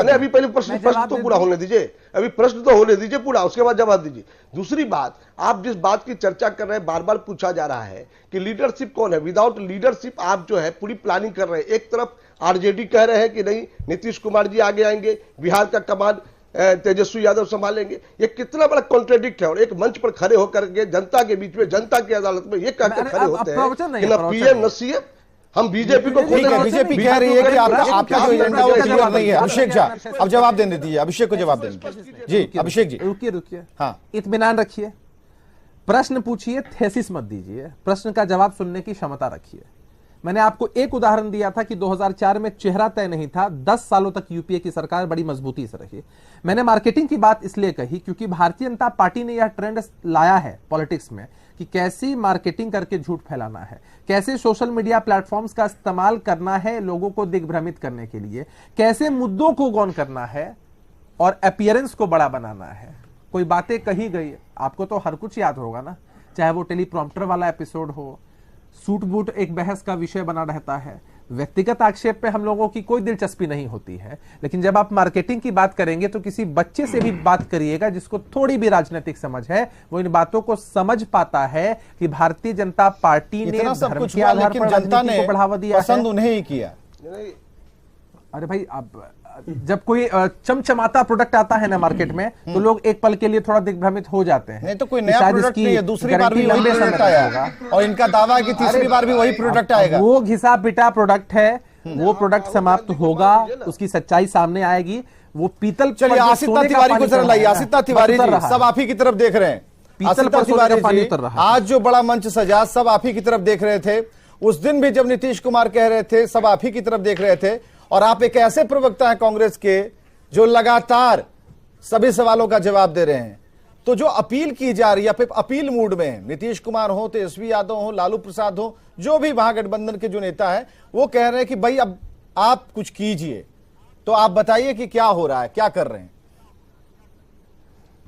[SPEAKER 5] अभी पहले प्रश्न तो पूरा होने दीजिए, अभी प्रश्न तो होने दीजिए पूरा, उसके बाद जवाब दीजिए। दूसरी बात, आप जिस बात की चर्चा कर रहे हैं, बार बार पूछा जा रहा है कि लीडरशिप कौन है। विदाउट लीडरशिप आप जो है पूरी प्लानिंग कर रहे हैं। एक तरफ आरजेडी कह रहे हैं कि नहीं नीतीश कुमार जी आगे आएंगे, बिहार का कमान तेजस्वी यादव संभालेंगे। ये कितना बड़ा कॉन्ट्रेडिक्ट है। और एक मंच पर खड़े होकर के जनता के बीच में, जनता की अदालत में ये कहकर खड़े होते हैं कि ना पीएम न सीएम, हम बीजेपी को
[SPEAKER 1] ठीक है, बीजेपी कह रही है कि आपका जो एजेंडा वो क्लियर नहीं है। अभिषेक झा अब जवाब देने दीजिए, अभिषेक को जवाब देने दीजिए। जी अभिषेक जी,
[SPEAKER 7] रुकिए
[SPEAKER 1] हाँ,
[SPEAKER 7] इत्मीनान रखिए, प्रश्न पूछिए, थेसिस मत दीजिए, प्रश्न का जवाब सुनने की क्षमता रखिए। मैंने आपको एक उदाहरण दिया था कि 2004 में चेहरा तय नहीं था, 10 सालों तक यूपीए की सरकार बड़ी मजबूती से रही। मैंने मार्केटिंग की बात इसलिए कही क्योंकि भारतीय जनता पार्टी ने यह ट्रेंड लाया है पॉलिटिक्स में कि कैसी मार्केटिंग करके झूठ फैलाना है, कैसे सोशल मीडिया प्लेटफॉर्म्स का इस्तेमाल करना है लोगों को दिग्भ्रमित करने के लिए, कैसे मुद्दों को गौन करना है और अपीयरेंस को बड़ा बनाना है। कोई बातें कही गई, आपको तो हर कुछ याद होगा ना, चाहे वो टेलीप्रॉम्प्टर वाला एपिसोड हो, सूट बूट एक बहस का विषय बना रहता है, व्यक्तिगत आक्षेप पे हम लोगों की कोई दिलचस्पी नहीं होती है। लेकिन जब आप मार्केटिंग की बात करेंगे तो किसी बच्चे से भी बात करिएगा जिसको थोड़ी भी राजनीतिक समझ है, वो इन बातों को समझ पाता है कि भारतीय जनता पार्टी ने
[SPEAKER 1] सब कुछ
[SPEAKER 7] धर्म के आधार
[SPEAKER 1] लेकिन
[SPEAKER 7] पर
[SPEAKER 1] जनता
[SPEAKER 7] राजनीति
[SPEAKER 1] ने
[SPEAKER 7] को बढ़ावा दिया
[SPEAKER 1] पसंद
[SPEAKER 7] है।
[SPEAKER 1] उन्हें ही किया।
[SPEAKER 7] अरे भाई, अब जब कोई चमचमाता प्रोडक्ट आता है ना मार्केट में तो लोग एक पल के लिए थोड़ा दिग्भ्रमित हो जाते हैं।
[SPEAKER 1] नहीं तो कोई नया प्रोडक्ट नहीं है, दूसरी बार भी वही प्रोडक्ट आएगा और इनका दावा है कि तीसरी बार भी वही प्रोडक्ट आएगा।
[SPEAKER 7] वो घिसा पिटा प्रोडक्ट है, वो प्रोडक्ट समाप्त होगा, उसकी सच्चाई सामने आएगी। वो पीतल,
[SPEAKER 1] चलिए आसिता तिवारी को जरा लाइए। आसिता तिवारी जी, सब आप ही की तरफ देख रहे हैं। आसिता तिवारी जी, आज जो बड़ा मंच सजा सब आप ही की तरफ देख रहे थे। उस दिन भी जब नीतीश कुमार कह रहे थे सब आप ही की तरफ देख रहे थे, और आप एक ऐसे प्रवक्ता हैं कांग्रेस के जो लगातार सभी सवालों का जवाब दे रहे हैं। तो जो अपील की जा रही है, आप अपील मूड में है, नीतीश कुमार हो, तेजस्वी यादव हो, लालू प्रसाद हो, जो भी महागठबंधन के जो नेता है वो कह रहे हैं कि भाई अब आप कुछ कीजिए। तो आप बताइए कि क्या हो रहा है, क्या कर रहे हैं?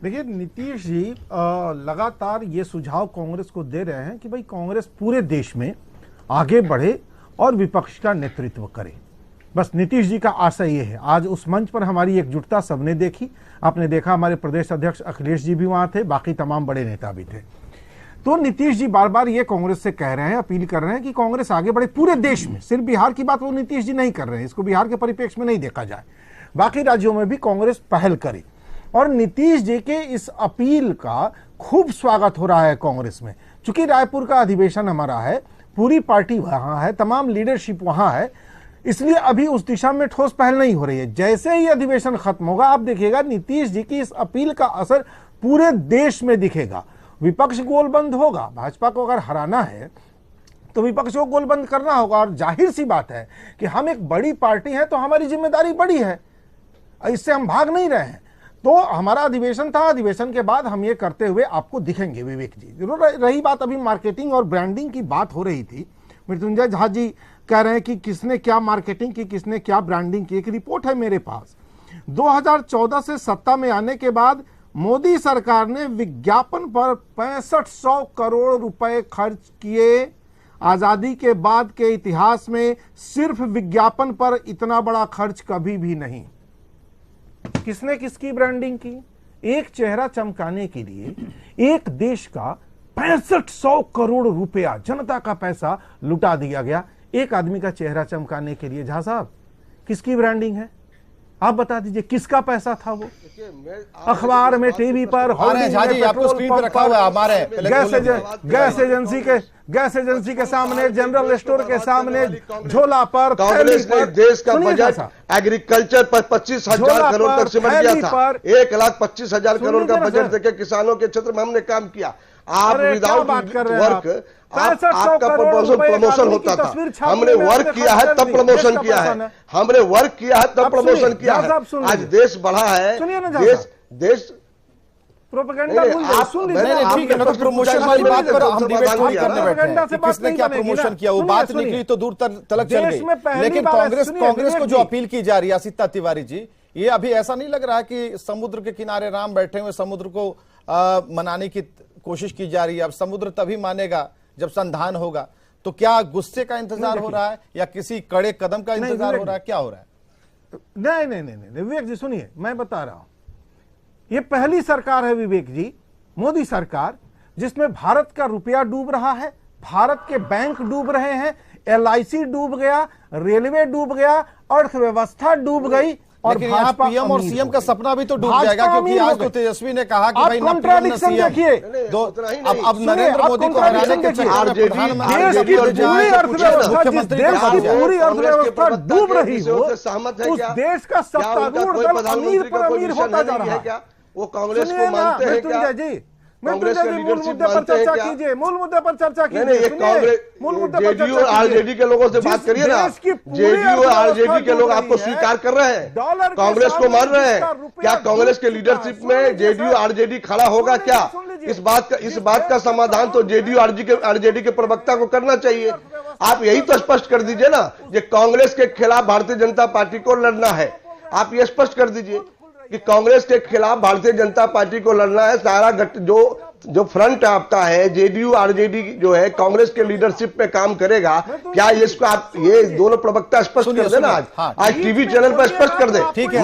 [SPEAKER 8] देखिए, नीतीश जी लगातार ये सुझाव कांग्रेस को दे रहे हैं कि भाई कांग्रेस पूरे देश में आगे बढ़े और विपक्ष का नेतृत्व करे। बस नीतीश जी का आशा ये है। आज उस मंच पर हमारी एकजुटता सबने देखी। आपने देखा हमारे प्रदेश अध्यक्ष अखिलेश जी भी वहां थे, बाकी तमाम बड़े नेता भी थे। तो नीतीश जी बार बार ये कांग्रेस से कह रहे हैं, अपील कर रहे हैं कि कांग्रेस आगे बढ़े पूरे देश में। सिर्फ बिहार की बात वो नीतीश जी नहीं कर रहे हैं, इसको बिहार के परिप्रेक्ष्य में नहीं देखा जाए, बाकी राज्यों में भी कांग्रेस पहल करे। और नीतीश जी के इस अपील का खूब स्वागत हो रहा है कांग्रेस में। चूंकि रायपुर का अधिवेशन हमारा है, पूरी पार्टी वहां है, तमाम लीडरशिप वहां है, इसलिए अभी उस दिशा में ठोस पहल नहीं हो रही है। जैसे ही अधिवेशन खत्म होगा आप देखिएगा नीतीश जी की इस अपील का असर पूरे देश में दिखेगा। विपक्ष गोलबंद होगा। भाजपा को अगर हराना है तो विपक्ष को गोलबंद करना होगा। और जाहिर सी बात है कि हम एक बड़ी पार्टी हैं तो हमारी जिम्मेदारी बड़ी है, इससे हम भाग नहीं रहे हैं। तो हमारा अधिवेशन था, अधिवेशन के बाद हम ये करते हुए आपको दिखेंगे विवेक जी। जरूर रही बात अभी मार्केटिंग और ब्रांडिंग की बात हो रही थी, मृत्युंजय झा जी कह रहे हैं कि किसने क्या मार्केटिंग की, किसने क्या ब्रांडिंग की। एक रिपोर्ट है मेरे पास, 2014 से सत्ता में आने के बाद मोदी सरकार ने विज्ञापन पर 6500 करोड़ रुपए खर्च किए। आजादी के बाद के इतिहास में सिर्फ विज्ञापन पर इतना बड़ा खर्च कभी भी नहीं। किसने किसकी ब्रांडिंग की? एक चेहरा चमकाने के लिए एक देश का 6500 करोड़ रुपया जनता का पैसा लुटा दिया गया एक आदमी का चेहरा चमकाने के लिए। झा साहब, किसकी ब्रांडिंग है? आप बता दीजिए, किसका पैसा था वो? अखबार में, टीवी पर, गैस एजेंसी के सामने, जनरल स्टोर के सामने, झोला पर।
[SPEAKER 5] कांग्रेस ने देश का बजट एग्रीकल्चर पर 25,000 करोड़ तक सिमट गया था। 1,25,000 करोड़ का बजट देकर किसानों के क्षेत्र में हमने काम किया। आप विदाउट वर्क आपका प्रमोशन होता था। हमने वर्क किया है तब प्रमोशन किया है, हमने वर्क किया है तब प्रमोशन किया है। आज देश बढ़ा है, देश
[SPEAKER 8] प्रोपेगेंडा
[SPEAKER 1] ठीक है ना, तो प्रमोशन वाली बात पर हम डिबेट थोड़ी करने बैठे हैं कि किसने क्या प्रमोशन किया, वो बात निकली तो दूर तलक चल गई। लेकिन कांग्रेस को जो अपील की जा रही है आसिता तिवारी जी, ये अभी ऐसा नहीं लग रहा कि समुद्र के किनारे राम बैठे हुए समुद्र को मनाने की कोशिश की जा रही है। अब समुद्र तभी मानेगा जब संधान होगा। तो क्या गुस्से का इंतजार हो रहा है या किसी कड़े कदम का इंतजार हो रहा है, क्या हो रहा है?
[SPEAKER 8] नहीं विवेक जी सुनिए, मैं बता रहा हूं, ये पहली सरकार है विवेक जी, मोदी सरकार, जिसमें भारत का रुपया डूब रहा है, भारत के बैंक डूब रहे हैं, LIC डूब गया, रेलवे डूब गया, अर्थव्यवस्था डूब गई, और
[SPEAKER 1] लेकिन यहाँ
[SPEAKER 8] भाजपा
[SPEAKER 1] पीएम और
[SPEAKER 8] अमीर
[SPEAKER 1] सीएम
[SPEAKER 8] हो
[SPEAKER 1] का
[SPEAKER 8] गई।
[SPEAKER 1] सपना भी तो डूब
[SPEAKER 8] भाजपा
[SPEAKER 1] जाएगा, क्योंकि
[SPEAKER 8] अमीर हो
[SPEAKER 1] आज तो
[SPEAKER 8] गई।
[SPEAKER 1] तेजस्वी ने कहा कि
[SPEAKER 8] आप
[SPEAKER 1] भाई ना पीएम न
[SPEAKER 8] कॉन्ट्राडिक्शन
[SPEAKER 1] सीएम।
[SPEAKER 8] देखिए।
[SPEAKER 1] दो
[SPEAKER 5] उतना ही नहीं।
[SPEAKER 1] अब नरेंद्र मोदी को हराने के चक्कर में
[SPEAKER 5] आरजेडी
[SPEAKER 1] प्रधानमंत्री
[SPEAKER 8] देश की
[SPEAKER 5] और
[SPEAKER 8] पूरी अर्थव्यवस्था, जिस
[SPEAKER 1] मुख्यमंत्री
[SPEAKER 8] देश
[SPEAKER 1] का
[SPEAKER 8] की
[SPEAKER 1] जाए।
[SPEAKER 8] पूरी अर्थव्यवस्था डूब रही हो,
[SPEAKER 5] सहमत है
[SPEAKER 8] उस
[SPEAKER 5] क्या?
[SPEAKER 8] देश का सत्तारूढ़ दल अमीर पर अमीर होता जा रहा है।
[SPEAKER 5] क्या वो कांग्रेस
[SPEAKER 8] सुनिए
[SPEAKER 5] को
[SPEAKER 8] ना
[SPEAKER 5] मानते हैं क्या?
[SPEAKER 8] मृत्युंजय जी,
[SPEAKER 5] कांग्रेस का
[SPEAKER 8] मूल
[SPEAKER 5] लीडरशिप
[SPEAKER 8] मुद्दे पर
[SPEAKER 5] मानते हैं
[SPEAKER 8] चर्चा
[SPEAKER 5] क्या?
[SPEAKER 8] कीजिए, मूल मुद्दे पर चर्चा
[SPEAKER 5] नहीं
[SPEAKER 8] कीजिए।
[SPEAKER 5] ये
[SPEAKER 8] सुनिए,
[SPEAKER 5] कांग्रेस
[SPEAKER 8] मूल मुद्दे पर
[SPEAKER 5] जेडीयू
[SPEAKER 8] चर्चा
[SPEAKER 5] और आरजेडी
[SPEAKER 8] कीजिए।
[SPEAKER 5] के लोगों से बात
[SPEAKER 8] जिस
[SPEAKER 5] करिए ना।
[SPEAKER 8] देश की पूरी
[SPEAKER 5] जेडीयू और
[SPEAKER 8] अर्थव्यवस्था
[SPEAKER 5] आरजेडी के लोग
[SPEAKER 8] डूब
[SPEAKER 5] आपको
[SPEAKER 8] रही है,
[SPEAKER 5] स्वीकार कर रहे हैं,
[SPEAKER 8] डॉलर के
[SPEAKER 5] कांग्रेस को
[SPEAKER 8] सामने
[SPEAKER 5] मान रहे
[SPEAKER 8] जिसका
[SPEAKER 5] हैं।
[SPEAKER 8] रुपया
[SPEAKER 5] क्या कांग्रेस के
[SPEAKER 8] डूब
[SPEAKER 5] लीडरशिप
[SPEAKER 8] चुका है,
[SPEAKER 5] में
[SPEAKER 8] सुन लीजिए
[SPEAKER 5] जेडीयू
[SPEAKER 8] सर।
[SPEAKER 5] आरजेडी खड़ा होगा
[SPEAKER 8] सुन
[SPEAKER 5] क्या?
[SPEAKER 8] लीजिए।
[SPEAKER 5] इस बात का समाधान तो जेडीयू आरजेडी के प्रवक्ता को करना चाहिए। आप यही तो स्पष्ट कर दीजिए ना, ये कांग्रेस के खिलाफ भारतीय जनता पार्टी को लड़ना है। आप ये स्पष्ट कर दीजिए कि कांग्रेस के खिलाफ भारतीय जनता पार्टी को लड़ना है। सारा जो फ्रंट आपका है जेडीयू आरजेडी जो है कांग्रेस के लीडरशिप में काम करेगा क्या? इसको आप ये दोनों प्रवक्ता स्पष्ट कर देना आज।
[SPEAKER 1] हाँ,
[SPEAKER 5] आज टीवी चैनल पर स्पष्ट कर दे।
[SPEAKER 1] ठीक है,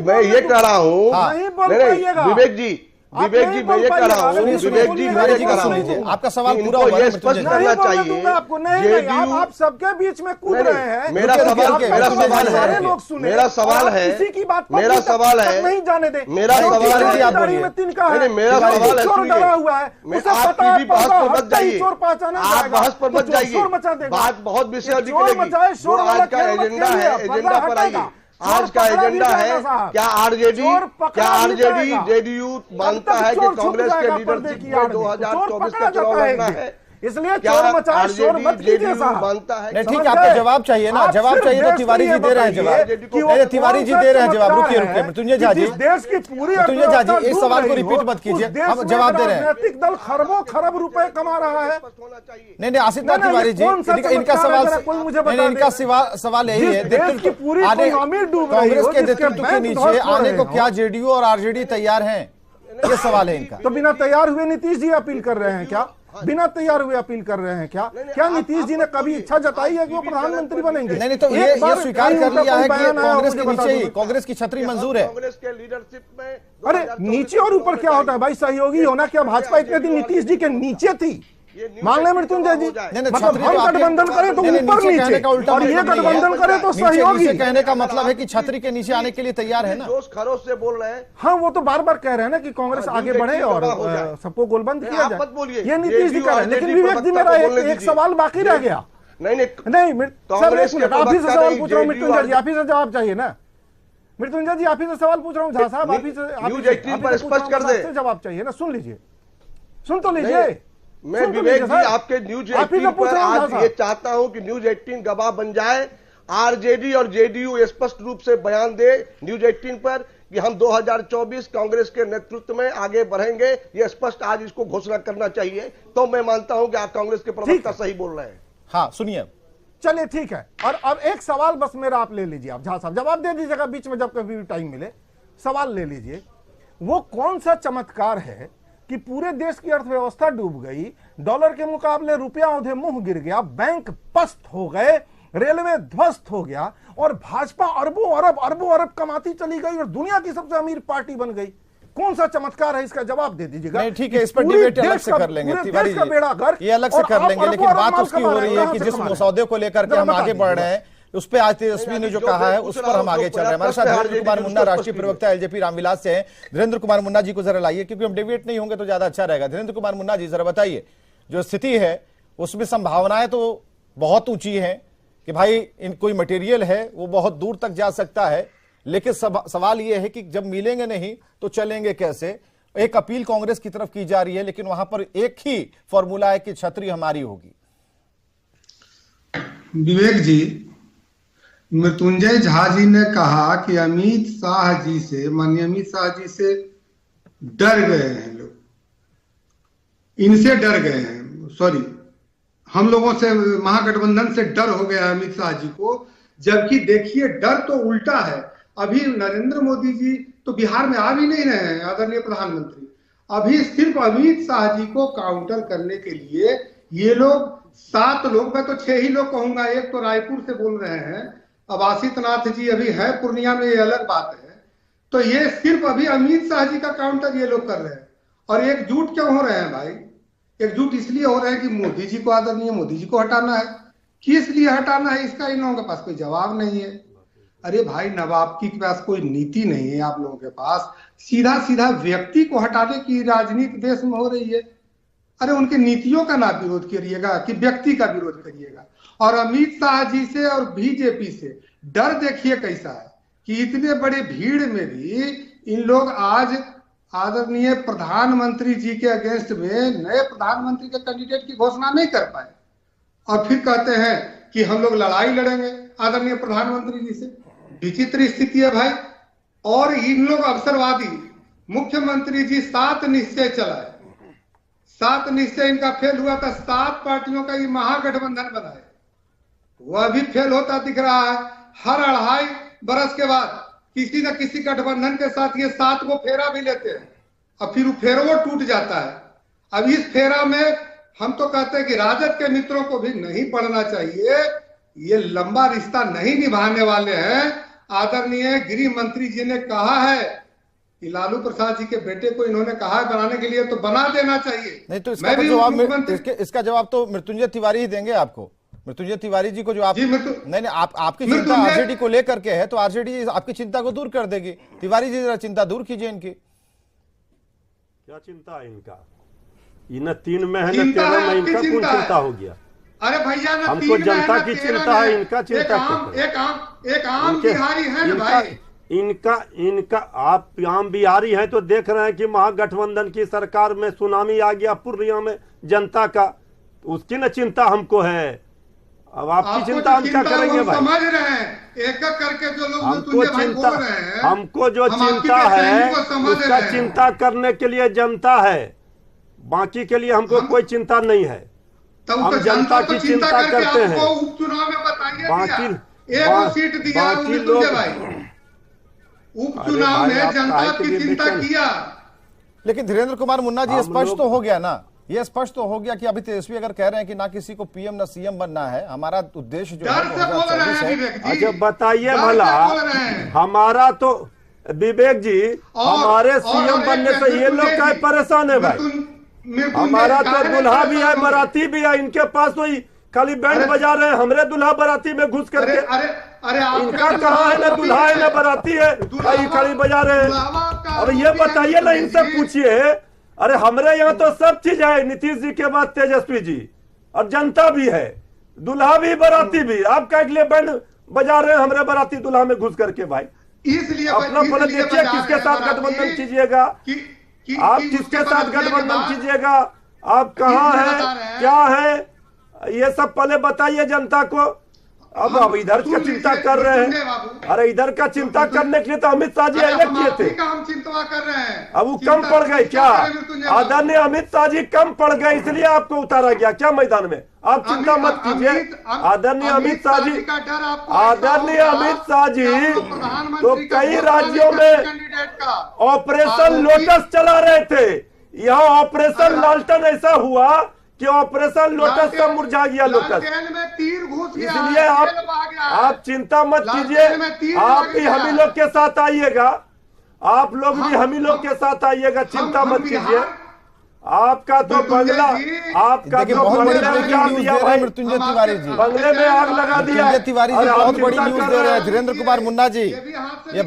[SPEAKER 5] मैं ये कह रहा हूँ।
[SPEAKER 8] नहीं बोल
[SPEAKER 5] नहीं,
[SPEAKER 8] पाइएगा।
[SPEAKER 5] विवेक जी
[SPEAKER 8] नहीं
[SPEAKER 5] मैं ये कह रहा हूँ,
[SPEAKER 8] सुनिए,
[SPEAKER 5] विवेक जी मैं ये कह रहा हूँ,
[SPEAKER 1] आपका सवाल पूरा
[SPEAKER 5] इनको
[SPEAKER 1] हुआ
[SPEAKER 5] ये
[SPEAKER 1] है,
[SPEAKER 5] स्पष्ट
[SPEAKER 1] मृत्युंजय।
[SPEAKER 5] करना
[SPEAKER 8] नहीं बोलने
[SPEAKER 5] चाहिए।
[SPEAKER 8] दूंगा आपको। नहीं, आप सबके बीच में कूद रहे हैं।
[SPEAKER 5] मेरा सवाल
[SPEAKER 8] सारे लोग सुने।
[SPEAKER 5] मेरा सवाल
[SPEAKER 8] और आप
[SPEAKER 5] है
[SPEAKER 8] किसी की बात पर
[SPEAKER 5] मेरा
[SPEAKER 8] अभी तक
[SPEAKER 5] सवाल है
[SPEAKER 8] नहीं जाने दे।
[SPEAKER 5] मेरा
[SPEAKER 8] जो
[SPEAKER 5] सवाल
[SPEAKER 8] चोर
[SPEAKER 5] है
[SPEAKER 1] आप
[SPEAKER 8] दाढ़ी
[SPEAKER 1] बोलिए।
[SPEAKER 8] में तिनका है,
[SPEAKER 5] नहीं, मेरा
[SPEAKER 8] जो
[SPEAKER 5] सवाल है,
[SPEAKER 8] चोर
[SPEAKER 5] सुनिए।
[SPEAKER 8] डरा हुआ है, उसे
[SPEAKER 5] आप
[SPEAKER 8] पता है
[SPEAKER 5] टीवी बहस पर मत
[SPEAKER 8] हत्या ही
[SPEAKER 5] जाइए।
[SPEAKER 8] चोर पहचाना
[SPEAKER 5] आप
[SPEAKER 8] जाएगा।
[SPEAKER 5] बहस पर
[SPEAKER 8] तो
[SPEAKER 5] मत
[SPEAKER 8] जो
[SPEAKER 5] जाइए।
[SPEAKER 8] शोर मचा देगा।
[SPEAKER 5] बात बहुत विषय
[SPEAKER 8] ये चोर
[SPEAKER 5] निकलेगी।
[SPEAKER 8] मचाए,
[SPEAKER 5] जो
[SPEAKER 8] शोर
[SPEAKER 5] आज
[SPEAKER 8] वाला
[SPEAKER 5] का
[SPEAKER 8] खेल मत
[SPEAKER 5] एजेंडा
[SPEAKER 8] खेलिए,
[SPEAKER 5] है, एजेंडा पर आइए।
[SPEAKER 8] हटेगा।
[SPEAKER 5] आज का
[SPEAKER 8] चोर
[SPEAKER 5] एजेंडा
[SPEAKER 8] पकड़ा
[SPEAKER 5] है
[SPEAKER 8] भी जाएगा
[SPEAKER 5] क्या?
[SPEAKER 8] साहब।
[SPEAKER 5] आरजेडी
[SPEAKER 8] चोर पकड़ा भी जाएगा।
[SPEAKER 5] जेडीयू मानता है कि
[SPEAKER 8] चोर छुप
[SPEAKER 5] कांग्रेस के
[SPEAKER 8] जाएगा पर्दे
[SPEAKER 5] लीडरशिप
[SPEAKER 8] की
[SPEAKER 5] में
[SPEAKER 8] आड़ में।
[SPEAKER 5] 2024
[SPEAKER 8] चोर
[SPEAKER 5] का
[SPEAKER 8] पकड़ा
[SPEAKER 5] चुनाव
[SPEAKER 8] जाता है
[SPEAKER 5] लड़ना
[SPEAKER 8] एक दिन।
[SPEAKER 5] है।
[SPEAKER 8] इसलिए
[SPEAKER 5] क्या
[SPEAKER 8] चोर मचाए, शोर
[SPEAKER 5] आरजेडी
[SPEAKER 8] मत कीजिए
[SPEAKER 5] जेडीयू
[SPEAKER 8] साहब।
[SPEAKER 5] मानता है?
[SPEAKER 1] नहीं, ठीक
[SPEAKER 8] समझ
[SPEAKER 1] है, आपको
[SPEAKER 8] गए?
[SPEAKER 1] जवाब चाहिए ना,
[SPEAKER 8] आप
[SPEAKER 1] जवाब
[SPEAKER 8] सिर्फ
[SPEAKER 1] चाहिए तो
[SPEAKER 8] देश
[SPEAKER 1] तिवारी
[SPEAKER 8] को
[SPEAKER 1] जी दे रहे हैं
[SPEAKER 8] ये
[SPEAKER 1] जवाब।
[SPEAKER 8] बताइए कि वो
[SPEAKER 1] नहीं, तिवारी जी
[SPEAKER 8] कौन सा
[SPEAKER 1] दे रहे हैं जवाब।
[SPEAKER 8] चमत्कार
[SPEAKER 1] रुकिए
[SPEAKER 8] है
[SPEAKER 1] रुकिए मृत्युंजय झा
[SPEAKER 8] कि
[SPEAKER 1] जी,
[SPEAKER 8] जिस देश की पूरी
[SPEAKER 1] मृत्युंजय झा जी,
[SPEAKER 8] अर्थव्यवस्था
[SPEAKER 1] इस
[SPEAKER 8] डूब
[SPEAKER 1] सवाल को
[SPEAKER 8] रही
[SPEAKER 1] रिपीट
[SPEAKER 8] हो,
[SPEAKER 1] मत कीजिए,
[SPEAKER 8] उस देश
[SPEAKER 1] हम
[SPEAKER 8] में
[SPEAKER 1] जवाब दे रहे हैं।
[SPEAKER 8] राजनीतिक दल खरबों खरब रुपए कमा रहा है।
[SPEAKER 1] नहीं आसिता
[SPEAKER 8] नहीं,
[SPEAKER 1] तिवारी
[SPEAKER 8] ये
[SPEAKER 1] जी,
[SPEAKER 8] कौन सा
[SPEAKER 1] इनका
[SPEAKER 8] चमत्कार है,
[SPEAKER 1] सवाल
[SPEAKER 8] जरा कोई मुझे बता
[SPEAKER 1] नहीं, इनका
[SPEAKER 8] दे।
[SPEAKER 1] सवाल यही है।
[SPEAKER 8] जिस देश की पूरी इकोनॉमी डूब रही
[SPEAKER 1] कांग्रेस
[SPEAKER 8] हो,
[SPEAKER 1] के
[SPEAKER 8] जिसके
[SPEAKER 1] नेतृत्व के
[SPEAKER 8] बैंक
[SPEAKER 1] नीचे
[SPEAKER 8] ध्वस्त हो
[SPEAKER 1] आने
[SPEAKER 8] रहे
[SPEAKER 1] को
[SPEAKER 8] हो।
[SPEAKER 1] क्या जेडीयू और आरजेडी तैयार हैं? ये सवाल है इनका।
[SPEAKER 8] तो बिना तैयार हुए नीतीश जी अपील कर रहे हैं क्या? बिना तैयार हुए अपील कर रहे हैं क्या? क्या नीतीश जी ने कभी इच्छा जताई है कि वो प्रधानमंत्री बनेंगे?
[SPEAKER 1] नहीं तो
[SPEAKER 8] एक
[SPEAKER 1] ये
[SPEAKER 8] बार
[SPEAKER 1] स्वीकार
[SPEAKER 8] कहीं
[SPEAKER 1] कर
[SPEAKER 8] उनका
[SPEAKER 1] लिया
[SPEAKER 8] कोई
[SPEAKER 1] है कि
[SPEAKER 8] बयान आया हो,
[SPEAKER 1] कांग्रेस
[SPEAKER 8] मुझे
[SPEAKER 1] के
[SPEAKER 8] बता
[SPEAKER 1] नीचे ही
[SPEAKER 8] दो।
[SPEAKER 1] कांग्रेस की छतरी मंजूर है।
[SPEAKER 5] कांग्रेस के लीडरशिप में
[SPEAKER 8] अरे नीचे और ऊपर क्या होता है भाई? सहयोगी होना क्या भाजपा इतने दिन नीतीश जी के नीचे थी? मान ले मृत्युंजय जी,
[SPEAKER 1] नहीं,
[SPEAKER 8] मतलब
[SPEAKER 1] छतरी तो
[SPEAKER 8] हम
[SPEAKER 1] आपके-
[SPEAKER 8] गठबंधन करें तो
[SPEAKER 1] नहीं,
[SPEAKER 8] ऊपर
[SPEAKER 1] नीचे कहने
[SPEAKER 8] नीचे
[SPEAKER 1] का उल्टा
[SPEAKER 8] और ये
[SPEAKER 1] मतलब नहीं है।
[SPEAKER 8] गठबंधन करें तो
[SPEAKER 1] नीचे
[SPEAKER 8] सहयोगी।
[SPEAKER 1] कहने का मतलब है कि छतरी के नीचे आने के लिए तैयार है ना।
[SPEAKER 5] जोश खरोश से बोल रहे हैं।
[SPEAKER 8] हाँ, वो तो बार बार कह रहे हैं ना कि कांग्रेस
[SPEAKER 5] हाँ,
[SPEAKER 8] आगे
[SPEAKER 5] न्यूज
[SPEAKER 8] बढ़े
[SPEAKER 5] 18
[SPEAKER 8] और
[SPEAKER 5] हो जाए।
[SPEAKER 8] सबको गोलबंद
[SPEAKER 5] नहीं,
[SPEAKER 8] किया
[SPEAKER 5] आप मत
[SPEAKER 8] जाए।
[SPEAKER 5] बोलिए।
[SPEAKER 8] ये नीतीश जी
[SPEAKER 5] JDU
[SPEAKER 8] कह रहे हैं, लेकिन
[SPEAKER 5] आरजेडी
[SPEAKER 8] विवेक जी
[SPEAKER 5] प्रवक्ता
[SPEAKER 8] मेरा
[SPEAKER 5] को बोलने
[SPEAKER 8] एक
[SPEAKER 5] दीजिए।
[SPEAKER 8] सवाल बाकी रह गया।
[SPEAKER 5] नहीं
[SPEAKER 8] नहीं सर,
[SPEAKER 5] कांग्रेस
[SPEAKER 8] एक
[SPEAKER 5] के
[SPEAKER 8] मिनट, आप ही से
[SPEAKER 5] प्रवक्ता
[SPEAKER 8] सवाल
[SPEAKER 5] नहीं,
[SPEAKER 8] पूछ रहा हूँ
[SPEAKER 5] JDU
[SPEAKER 8] मृत्युंजय जी, आप ही से जवाब चाहिए ना। मृत्युंजय जी आप ही से सवाल पूछ रहा हूँ, झा साहब आप ही से
[SPEAKER 5] न्यूज 18 पर स्पष्ट कर दे।
[SPEAKER 8] जवाब चाहिए ना, सुन लीजिए, सुन तो लीजिए।
[SPEAKER 5] मैं
[SPEAKER 8] सुन तो
[SPEAKER 5] विवेक
[SPEAKER 8] लीजिए
[SPEAKER 5] जी
[SPEAKER 8] सर।
[SPEAKER 5] आपके न्यूज
[SPEAKER 8] आप ही से
[SPEAKER 5] 18
[SPEAKER 8] पूछ
[SPEAKER 5] पर
[SPEAKER 8] रहा हूँ,
[SPEAKER 5] आज
[SPEAKER 8] झा
[SPEAKER 5] ये
[SPEAKER 8] साहब।
[SPEAKER 5] चाहता हूं कि न्यूज 18 गवाह बन जाए। आरजेडी और जेडीयू स्पष्ट रूप से बयान दे न्यूज 18 पर कि हम 2024 कांग्रेस के नेतृत्व में आगे बढ़ेंगे। ये स्पष्ट आज इसको घोषणा करना चाहिए। तो मैं मानता हूं कि आप कांग्रेस के प्रवक्ता सही बोल रहे हैं।
[SPEAKER 1] हाँ सुनिए,
[SPEAKER 8] चलिए ठीक है। और अब एक सवाल बस मेरा आप ले लीजिए, आप झा साहब जवाब दे दीजिएगा बीच में जब कभी भी टाइम मिले। सवाल ले लीजिए, वो कौन सा चमत्कार है कि पूरे देश की अर्थव्यवस्था डूब गई, डॉलर के मुकाबले रुपया औंधे मुंह गिर गया, बैंक पस्त हो गए, रेलवे ध्वस्त हो गया और भाजपा अरबों अरब कमाती चली गई और दुनिया की सबसे अमीर पार्टी बन गई? कौन सा चमत्कार है? इसका जवाब दे दीजिएगा।
[SPEAKER 1] नहीं ठीक है, इस पर
[SPEAKER 8] पूरी
[SPEAKER 1] डिबेट अलग
[SPEAKER 8] देश
[SPEAKER 1] से
[SPEAKER 8] का-
[SPEAKER 1] कर लेंगे
[SPEAKER 8] पूरे
[SPEAKER 1] तिवारी
[SPEAKER 8] देश का बेड़ा
[SPEAKER 1] जी,
[SPEAKER 8] गर्क
[SPEAKER 1] ये अलग से
[SPEAKER 8] और
[SPEAKER 1] कर
[SPEAKER 8] आप
[SPEAKER 1] लेंगे।
[SPEAKER 8] अरबों
[SPEAKER 1] लेकिन
[SPEAKER 8] अरब
[SPEAKER 1] बात
[SPEAKER 8] माल
[SPEAKER 1] उसकी
[SPEAKER 8] कमा
[SPEAKER 1] हो
[SPEAKER 8] रहे
[SPEAKER 1] रही
[SPEAKER 8] हैं,
[SPEAKER 1] है कि
[SPEAKER 8] कहाँ से
[SPEAKER 1] जिस
[SPEAKER 8] कमा रहे हैं?
[SPEAKER 1] मसौदे को लेकर के
[SPEAKER 8] जरा
[SPEAKER 1] हम
[SPEAKER 8] बता
[SPEAKER 1] आगे
[SPEAKER 8] दीजिए।
[SPEAKER 1] बढ़ रहे हैं उस पर आज तेजस्वी ने जो कहा है उस पर हम आगे चल रहे हैं। हमारे साथ धीरेन्द्र कुमार मुन्ना, राष्ट्रीय प्रवक्ता एलजेपी रामविलास से हैं। धीरेन्द्र कुमार मुन्ना जी को जरा लाइए, क्योंकि हम डिबेट नहीं होंगे तो ज्यादा अच्छा रहेगा। धीरेन्द्र कुमार मुन्ना जी जरा बताइए, जो स्थिति है उसमें संभावनाएं तो बहुत ऊंची है कि भाई इन कोई मटेरियल है वो बहुत दूर तक जा सकता है, लेकिन सवाल ये है कि जब मिलेंगे नहीं तो चलेंगे कैसे? एक अपील कांग्रेस की तरफ की जा रही है, लेकिन वहां पर एक ही फॉर्मूला है कि छतरी हमारी होगी।
[SPEAKER 9] विवेक जी, मृत्युंजय झा जी ने कहा कि अमित शाह जी से, माननीय अमित शाह जी से डर गए हैं लोग, इनसे डर गए हैं, सॉरी हम लोगों से, महागठबंधन से डर हो गया अमित शाह जी को। जबकि देखिए डर तो उल्टा है। अभी नरेंद्र मोदी जी तो बिहार में आ भी नहीं रहे हैं, आदरणीय प्रधानमंत्री। अभी सिर्फ अमित शाह जी को काउंटर करने के लिए ये लोग 7 लोग, मैं तो 6 ही लोग कहूंगा, एक तो रायपुर से बोल रहे हैं, अब आशीष नाथ जी अभी है पूर्णिया में, ये अलग बात है। तो ये सिर्फ अभी अमित शाह जी का काउंटर ये लोग कर रहे हैं। और एकजुट क्यों हो रहे हैं भाई? एकजुट इसलिए हो रहे हैं कि मोदी जी को, आदरणीय मोदी जी को हटाना है। किस लिए हटाना है इसका इन लोगों के पास कोई जवाब नहीं है। अरे भाई, नवाब के पास कोई नीति नहीं है, आप लोगों के पास सीधा सीधा व्यक्ति को हटाने की राजनीति देश में हो रही है। अरे उनके नीतियों का ना विरोध करिएगा कि व्यक्ति का विरोध करिएगा। और अमित शाह जी से और बीजेपी से डर देखिए कैसा है कि इतने बड़े भीड़ में भी इन लोग आज आदरणीय प्रधानमंत्री जी के अगेंस्ट में नए प्रधानमंत्री के कैंडिडेट की घोषणा नहीं कर पाए और फिर कहते हैं कि हम लोग लड़ाई लड़ेंगे आदरणीय प्रधानमंत्री जी से। विचित्र स्थिति है भाई। और इन लोग अवसरवादी, मुख्यमंत्री जी 7 निश्चय चलाए, 7 निश्चय इनका फेल हुआ था। 7 पार्टियों का ये महागठबंधन बनाए, वह भी फेल होता दिख रहा है। हर 2.5 बरस के बाद किसी न किसी गठबंधन के साथ ये 7 को फेरा भी लेते हैं और फिर फेरवो टूट जाता है। अब इस फेरा में हम तो कहते हैं कि राजद के मित्रों को भी नहीं पड़ना चाहिए। ये लंबा रिश्ता नहीं निभाने वाले हैं। आदरणीय गृह मंत्री जी ने कहा है कि लालू प्रसाद जी के बेटे को इन्होंने कहा है बनाने के लिए, तो बना देना चाहिए।
[SPEAKER 1] नहीं तो इसका जवाब तो मृत्युंजय तिवारी ही देंगे आपको। मृत्युंजय तिवारी जी को जो आप नहीं आपकी चिंता आरजेडी को लेकर के है, तो आरजेडी आपकी चिंता को दूर कर देगी। तिवारी जी जरा चिंता दूर कीजिए इनकी।
[SPEAKER 6] क्या चिंता है इनका? इन 3 में है न 13 में, इनका कौन चिंता हो गया?
[SPEAKER 9] अरे भैया,
[SPEAKER 6] हमको जनता की चिंता है, इनका चिंता
[SPEAKER 9] एक आम बिहारी है ना भाई।
[SPEAKER 6] इनका आप आम बिहारी हैं तो देख रहे हैं कि महागठबंधन की सरकार में सुनामी आ गया पूर्णिया में जनता का, उसकी न चिंता हमको है। अब आपकी चिंता हम क्या करेंगे भाई?
[SPEAKER 9] समझ रहे हैं एक एक करके जो लोग
[SPEAKER 6] हमको जो चिंता है उसका चिंता करने के लिए जनता है, बाकी के लिए हमको कोई चिंता नहीं है। हम जनता की चिंता करते हैं।
[SPEAKER 9] उपचुनाव में बताइए,
[SPEAKER 6] बाकी
[SPEAKER 9] सीट दिया लोग उपचुनाव में जनता की चिंता किया।
[SPEAKER 1] लेकिन धीरेन्द्र कुमार मुन्ना जी, स्पष्ट तो हो गया ना, ये स्पष्ट तो हो गया कि अभी तेजस्वी अगर कह रहे हैं कि ना किसी को पीएम ना सीएम बनना है, हमारा उद्देश्य जो है।
[SPEAKER 6] अच्छा बताइए भला, हमारा तो विवेक जी हमारे सीएम बनने से ये लोग क्या परेशान है भाई? हमारा तो दुल्हा भी है, बाराती भी है, इनके पास तो खाली बैंड बजा रहे हैं, हमरे दुल्हा बाराती में घुस करके। इनका कहाँ है? ना दुल्हा है ना बाराती है, खाली बजा रहे हैं। अब ये बताइए ना, इनसे पूछिए। अरे हमरे यहाँ तो सब चीज है, नीतीश जी के बाद तेजस्वी जी, और जनता भी है, दुल्हा भी बाराती भी। आप क्या लिए बैंड बजा रहे हैं हमरे बाराती दुल्हा में घुस करके भाई?
[SPEAKER 9] इसलिए
[SPEAKER 6] अपना फल देखिए, किसके साथ गठबंधन कीजिएगा आप, किसके साथ गठबंधन कीजिएगा आप, कहाँ है, क्या है, ये सब पहले बताइए जनता को। अब इधर का चिंता कर रहे हैं। अरे इधर का चिंता करने के लिए तो अमित शाह जी अलग किए थे,
[SPEAKER 9] हम चिंता कर रहे हैं।
[SPEAKER 6] अब वो कम पड़ गए क्या? आदरणीय अमित शाह जी कम पड़ गए, इसलिए आपको उतारा गया क्या मैदान में? आप चिंता मत कीजिए। आदरणीय अमित शाह जी, आदरणीय अमित शाह जी तो कई राज्यों में ऑपरेशन लोटस चला रहे थे। यहाँ ऑपरेशन लालटन ऐसा हुआ कि ऑपरेशन लोटस का मुरझा गया लोटस। इसलिए आप चिंता मत कीजिए, आप भी हम ही लोग के साथ आइएगा, आप लोग भी हम ही लोग के साथ आइएगा, चिंता मत कीजिए। आपका तो बंगला, आपका तो बंगले में आग दिया भाई,
[SPEAKER 1] मृत्युंजय तिवारी जी
[SPEAKER 6] बंगले में आग लगा दिया।
[SPEAKER 1] तिवारी जी बहुत बड़ी न्यूज दे रहे हैं। धीरेन्द्र कुमार मुन्ना जी, ये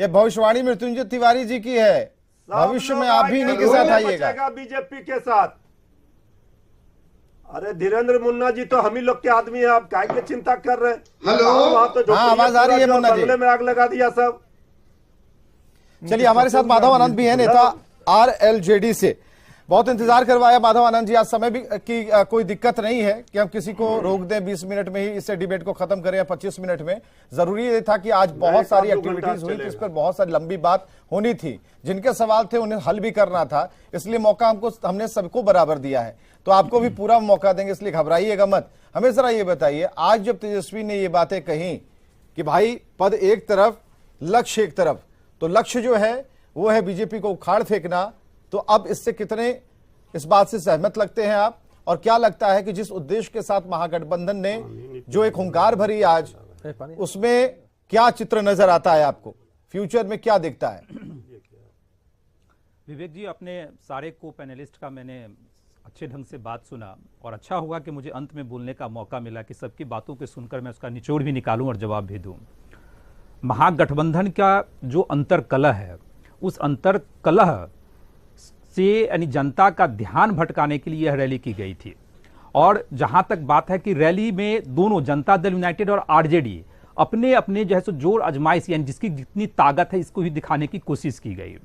[SPEAKER 1] भविष्यवाणी मृत्युंजय तिवारी जी की है। भविष्य में आप भी इन्हीं के साथ आइएगा,
[SPEAKER 6] बीजेपी के साथ। अरे धीरेन्द्र मुन्ना जी तो हम ही लोग के आदमी है, आप काहे की चिंता कर रहे हैं?
[SPEAKER 9] हेलो,
[SPEAKER 6] तो
[SPEAKER 1] आवाज आ रही है मुन्ना जी?
[SPEAKER 6] बंगले में आग लगा दिया सब।
[SPEAKER 1] चलिए, हमारे साथ माधव आनंद भी है, नेता आरएलजेडी से। बहुत इंतजार करवाया माधव आनंद जी, आज समय भी की कोई दिक्कत नहीं है कि हम किसी को रोक दें 20 मिनट में ही इसे डिबेट को खत्म करें या 25 मिनट में। जरूरी ये था कि आज बहुत सारी एक्टिविटीज हुई थी, इस पर बहुत सारी लंबी बात होनी थी, जिनके सवाल थे उन्हें हल भी करना था, इसलिए मौका हमने सबको बराबर दिया है। तो आपको भी पूरा मौका देंगे, इसलिए घबराइएगा मत। हमें जरा ये बताइए, आज जब तेजस्वी ने ये बातें कही कि भाई पद एक तरफ लक्ष्य एक तरफ, तो लक्ष्य जो है वो है बीजेपी को उखाड़ फेंकना, तो अब इससे कितने इस बात से सहमत लगते हैं आप? और क्या लगता है कि जिस उद्देश्य के साथ महागठबंधन ने जो एक हुंकार भरी आज, उसमें क्या चित्र नजर आता है आपको? फ्यूचर में क्या दिखता है?
[SPEAKER 10] विवेक जी, अपने सारे को पैनलिस्ट का मैंने अच्छे ढंग से बात सुना, और अच्छा हुआ कि मुझे अंत में बोलने का मौका मिला कि सबकी बातों को सुनकर मैं उसका निचोड़ भी निकालूं और जवाब भी दूं। महागठबंधन का जो अंतर्कलह है, उस अंतर्कलह से यानी जनता का ध्यान भटकाने के लिए यह रैली की गई थी। और जहां तक बात है कि रैली में दोनों जनता दल यूनाइटेड और आरजेडी अपने अपने जो है सो जोर आजमाइश यानी जिसकी जितनी ताकत है इसको ही दिखाने की कोशिश की गई।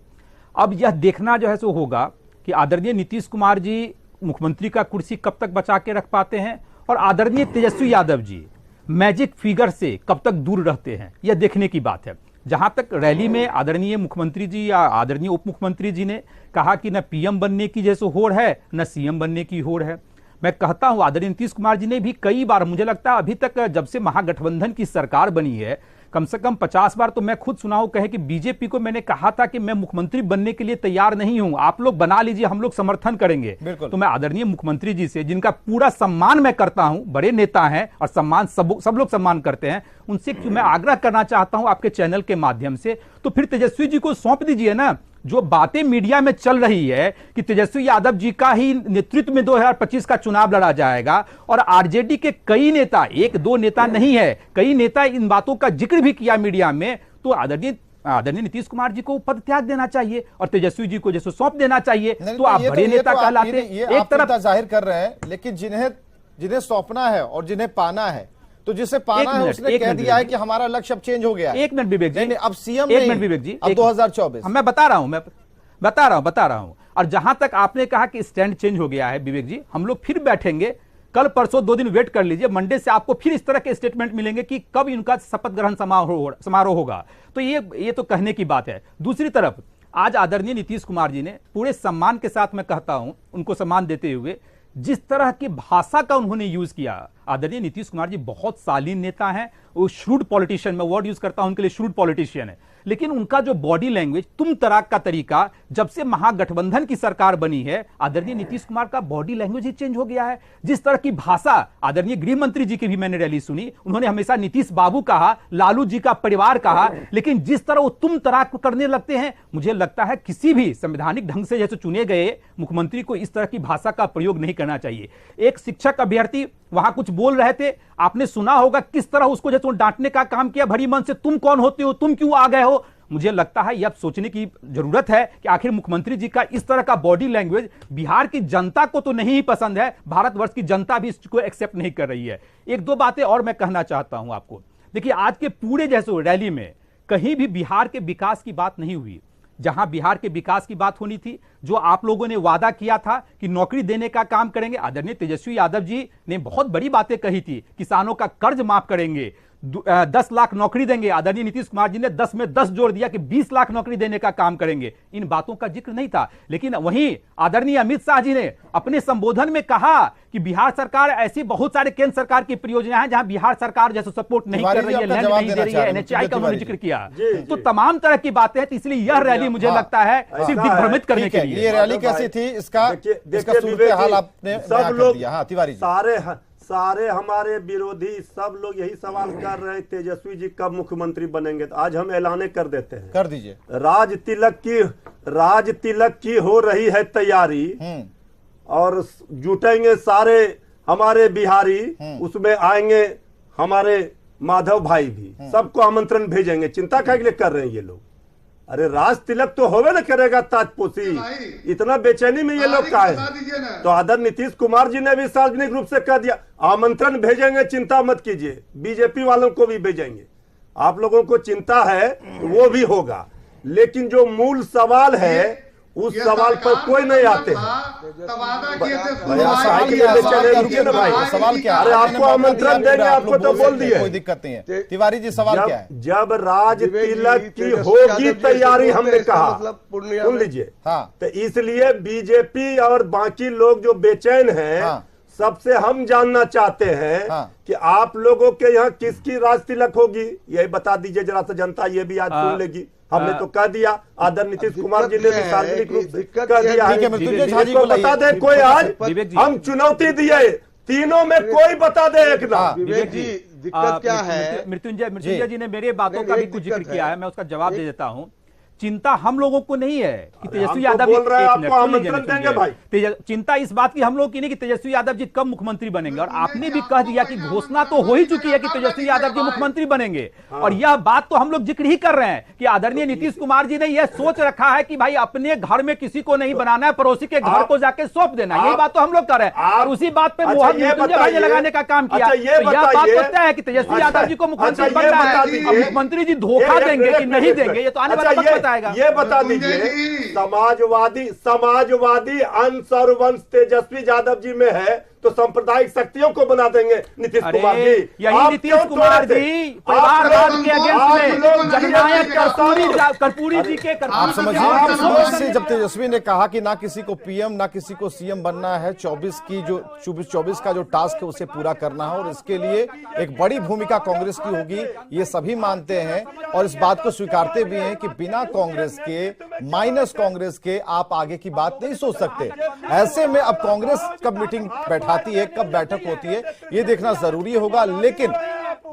[SPEAKER 10] अब यह देखना जो है सो होगा कि आदरणीय नीतीश कुमार जी मुख्यमंत्री का कुर्सी कब तक बचा के रख पाते हैं और आदरणीय तेजस्वी यादव जी मैजिक फिगर से कब तक दूर रहते हैं, यह देखने की बात है। जहां तक रैली में आदरणीय मुख्यमंत्री जी या आदरणीय उप मुख्यमंत्री जी ने कहा कि न पीएम बनने की जैसे होड़ है न सीएम बनने की होड़ है, मैं कहता हूं आदरणीय नीतीश कुमार जी ने भी कई बार, मुझे लगता है अभी तक जब से महागठबंधन की सरकार बनी है कम से कम 50 बार तो मैं खुद सुना हूं कहे कि बीजेपी को मैंने कहा था कि मैं मुख्यमंत्री बनने के लिए तैयार नहीं हूं, आप लोग बना लीजिए, हम लोग समर्थन करेंगे। तो मैं आदरणीय मुख्यमंत्री जी से, जिनका पूरा सम्मान मैं करता हूं, बड़े नेता हैं और सम्मान सब लोग सम्मान करते हैं, उनसे क्यों मैं आग्रह करना चाहता हूं आपके चैनल के माध्यम से, तो फिर तेजस्वी जी को सौंप दीजिए ना। जो बातें मीडिया में चल रही है कि तेजस्वी यादव जी का ही नेतृत्व में 2025 का चुनाव लड़ा जाएगा और आरजेडी के कई नेता, एक दो नेता नहीं है, कई नेता इन बातों का जिक्र भी किया मीडिया में, तो आदरणीय नीतीश कुमार जी को पद त्याग देना चाहिए और तेजस्वी जी को जैसे सौंप देना चाहिए। तो आप बड़े नेता कहलाते,
[SPEAKER 1] एक तरफ जाहिर कर रहे हैं, लेकिन जिन्हें सौंपना है और जिन्हें पाना है, तो जिसे पाना है उसने कह दिया है कि हमारा लक्ष्य अब चेंज हो गया है।
[SPEAKER 10] एक मिनट विवेक जी,
[SPEAKER 1] अब सीएम
[SPEAKER 10] एक मिनट विवेक जी,
[SPEAKER 1] अब 2024
[SPEAKER 10] मैं बता रहा हूं। और जहां तक आपने कहा कि स्टैंड चेंज हो गया है विवेक जी, हम लोग फिर बैठेंगे कल परसों 2 दिन वेट कर लीजिए, मंडे से आपको फिर इस तरह के स्टेटमेंट मिलेंगे कि कब इनका शपथ ग्रहण समारोह होगा। तो ये तो कहने की बात है। दूसरी तरफ आज आदरणीय नीतीश कुमार जी ने पूरे सम्मान के साथ, मैं कहता हूं उनको सम्मान देते हुए, जिस तरह की भाषा का उन्होंने यूज किया, आदरणीय नीतीश कुमार जी बहुत शालीन नेता हैं, वो श्रूड पॉलिटिशियन, मैं वर्ड यूज करता हूं उनके लिए, श्रूड पॉलिटिशियन है, लेकिन उनका जो बॉडी लैंग्वेज, तुम तराक का तरीका, जब से महागठबंधन की सरकार बनी है आदरणीय नीतीश कुमार का बॉडी लैंग्वेज ही चेंज हो गया है। जिस तरह की भाषा, आदरणीय गृह मंत्री जी की भी मैंने रैली सुनी, उन्होंने हमेशा नीतीश बाबू कहा, लालू जी का परिवार कहा, लेकिन जिस तरह वो तुम तराक करने लगते हैं, मुझे लगता है किसी भी संवैधानिक ढंग से जैसे चुने गए मुख्यमंत्री को इस तरह की भाषा का प्रयोग नहीं करना चाहिए। एक शिक्षक अभ्यर्थी वहां कुछ बोल रहे थे, आपने सुना होगा किस तरह उसको जैसे डांटने का काम किया भरी मन से, तुम कौन होते हो, तुम क्यों आ गए हो। मुझे लगता है यह सोचने की जरूरत है कि आखिर मुख्यमंत्री जी का इस तरह का बॉडी लैंग्वेज बिहार की जनता को तो नहीं पसंद है, भारतवर्ष की जनता भी इसको एक्सेप्ट नहीं कर रही है। एक दो बातें और मैं कहना चाहता हूं आपको। देखिए, आज के पूरे जैसे रैली में कहीं भी बिहार के विकास की बात नहीं हुई। जहां बिहार के विकास की बात होनी थी, जो आप लोगों ने वादा किया था कि नौकरी देने का काम करेंगे, आदरणीय तेजस्वी यादव जी ने बहुत बड़ी बातें कही थी, किसानों का कर्ज माफ करेंगे, 10 लाख नौकरी देंगे, आदरणीय नीतीश कुमार जी ने 10 में 10 जोड़ दिया कि 20 लाख नौकरी देने का काम करेंगे। इन बातों का जिक्र नहीं था। लेकिन वहीं आदरणीय अमित शाह जी ने अपने संबोधन में कहा कि बिहार सरकार, ऐसी बहुत सारे केंद्र सरकार की परियोजनाएं हैं जहां बिहार सरकार जैसे सपोर्ट नहीं कर रही है, लैंड नहीं दे रही है, एनएचआई का उन्होंने जिक्र किया। तो तमाम तरह की बातें हैं, तो इसलिए यह रैली मुझे लगता है सिर्फ दिग्भ्रमित करने के लिए।
[SPEAKER 1] ये रैली कैसी थी, इसका सूरत हाल आपने
[SPEAKER 6] सब लोग,
[SPEAKER 1] हाँ तिवारी जी,
[SPEAKER 6] सारे हमारे विरोधी सब लोग यही सवाल कर रहे हैं, तेजस्वी जी कब मुख्यमंत्री बनेंगे। तो आज हम ऐलाने कर देते हैं,
[SPEAKER 1] कर दीजिए।
[SPEAKER 6] राज तिलक की हो रही है तैयारी और जुटेंगे सारे हमारे बिहारी, उसमें आएंगे हमारे माधव भाई भी, सबको आमंत्रण भेजेंगे। चिंता क्या के लिए कर रहे हैं ये लोग? अरे राज तिलक तो होवे ना करेगा ताजपोशी, इतना बेचैनी में ये लोग का है। तो आदरणीय नीतीश कुमार जी ने भी सार्वजनिक रूप से कह दिया, आमंत्रण भेजेंगे, चिंता मत कीजिए, बीजेपी वालों को भी भेजेंगे। आप लोगों को चिंता है वो भी होगा, लेकिन जो मूल सवाल है उस सवाल पर कोई नहीं आते।
[SPEAKER 1] सवाल क्या?
[SPEAKER 6] अरे आपको आमंत्रण देंगे, आपको तो बोल दिए,
[SPEAKER 1] कोई दिक्कत नहीं है। तिवारी जी सवाल क्या है?
[SPEAKER 6] जब राज तिलक की होगी तैयारी, हमने कहा, सुन लीजिए, तो इसलिए बीजेपी और बाकी लोग जो बेचैन हैं, सबसे हम जानना चाहते हैं कि आप लोगों के यहाँ किसकी राज तिलक होगी, यही बता दीजिए जरा सा, जनता ये भी आज सुन लेगी। हमने तो कह दिया, आदरणीय नीतीश कुमार जी ने भी सार्वजनिक रूप से कह दिया है, को बता दे कोई। आज हम चुनौती दिए, तीनों में कोई बता दे एक नाम।
[SPEAKER 5] विवेक जी, दिक्कत क्या है?
[SPEAKER 10] मृत्युंजय जी ने मेरे बातों का भी कुछ जिक्र किया है, मैं उसका जवाब दे देता हूं। चिंता हम लोगों को नहीं है कि तेजस्वी
[SPEAKER 6] हम तो
[SPEAKER 10] यादव
[SPEAKER 6] बोल रहे हैं,
[SPEAKER 10] एक
[SPEAKER 6] आपको
[SPEAKER 10] मिनट, सुन
[SPEAKER 6] आमंत्रण
[SPEAKER 10] लीजिए,
[SPEAKER 6] देंगे भाई।
[SPEAKER 10] चिंता इस बात की हम लोग की नहीं कि तेजस्वी यादव जी कब मुख्यमंत्री बनेंगे, और आपने भी कह दिया कि घोषणा तो हो ही चुकी है कि तेजस्वी यादव जी मुख्यमंत्री बनेंगे। और यह बात तो हम लोग जिक्र ही कर रहे हैं कि आदरणीय नीतीश कुमार जी ने यह सोच रखा है कि भाई अपने घर में किसी को नहीं बनाना है, पड़ोसी के घर को जाके सौंप देना है। यही बात तो हम लोग कर रहे हैं, और उसी बात पे मोहर मृत्युंजय भाई ने लगाने का काम किया। तो यह बात तो तय है कि तेजस्वी यादव जी को मुख्यमंत्री बनना है। अब मुख्यमंत्री जी धोखा देंगे कि नहीं देंगे, ये तो आने वाला वक्त बताएगा।
[SPEAKER 6] ये बता दीजिए, समाजवादी अंश और वंश तेजस्वी यादव जी में है तो सांप्रदायिक शक्तियों को बना देंगे नीतीश कुमार जी।
[SPEAKER 10] यही नीतीश कुमार जी परिवारवाद के अगेंस्ट में जननायक कर्पूरी जी के
[SPEAKER 1] आप समझिए कि इस वजह से जब तेजस्वी ने कहा कि ना किसी को पीएम ना किसी को सीएम बनना है, 24 का जो टास्क है उसे पूरा करना है, और इसके लिए एक बड़ी भूमिका कांग्रेस की होगी, ये सभी मानते हैं और इस बात को स्वीकारते भी हैं कि बिना कांग्रेस के, माइनस कांग्रेस के आप आगे की बात नहीं सोच सकते। ऐसे में अब कांग्रेस कब मीटिंग बैठाती है, कब बैठक होती है, ये देखना जरूरी होगा। लेकिन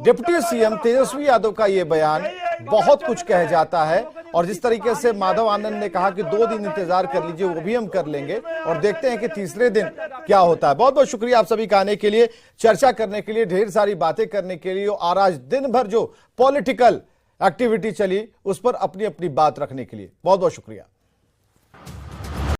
[SPEAKER 1] डिप्टी सीएम तेजस्वी यादव का ये बयान बहुत कुछ कह जाता है, और जिस तरीके से माधव आनंद ने कहा कि 2 दिन इंतजार कर लीजिए, वो भी हम कर लेंगे, और देखते हैं कि तीसरे दिन क्या होता है। बहुत बहुत शुक्रिया आप सभी का आने के लिए, चर्चा करने के लिए, ढेर सारी बातें करने के लिए, और आज दिन भर जो पॉलिटिकल एक्टिविटी चली उस पर अपनी अपनी बात रखने के लिए बहुत बहुत शुक्रिया।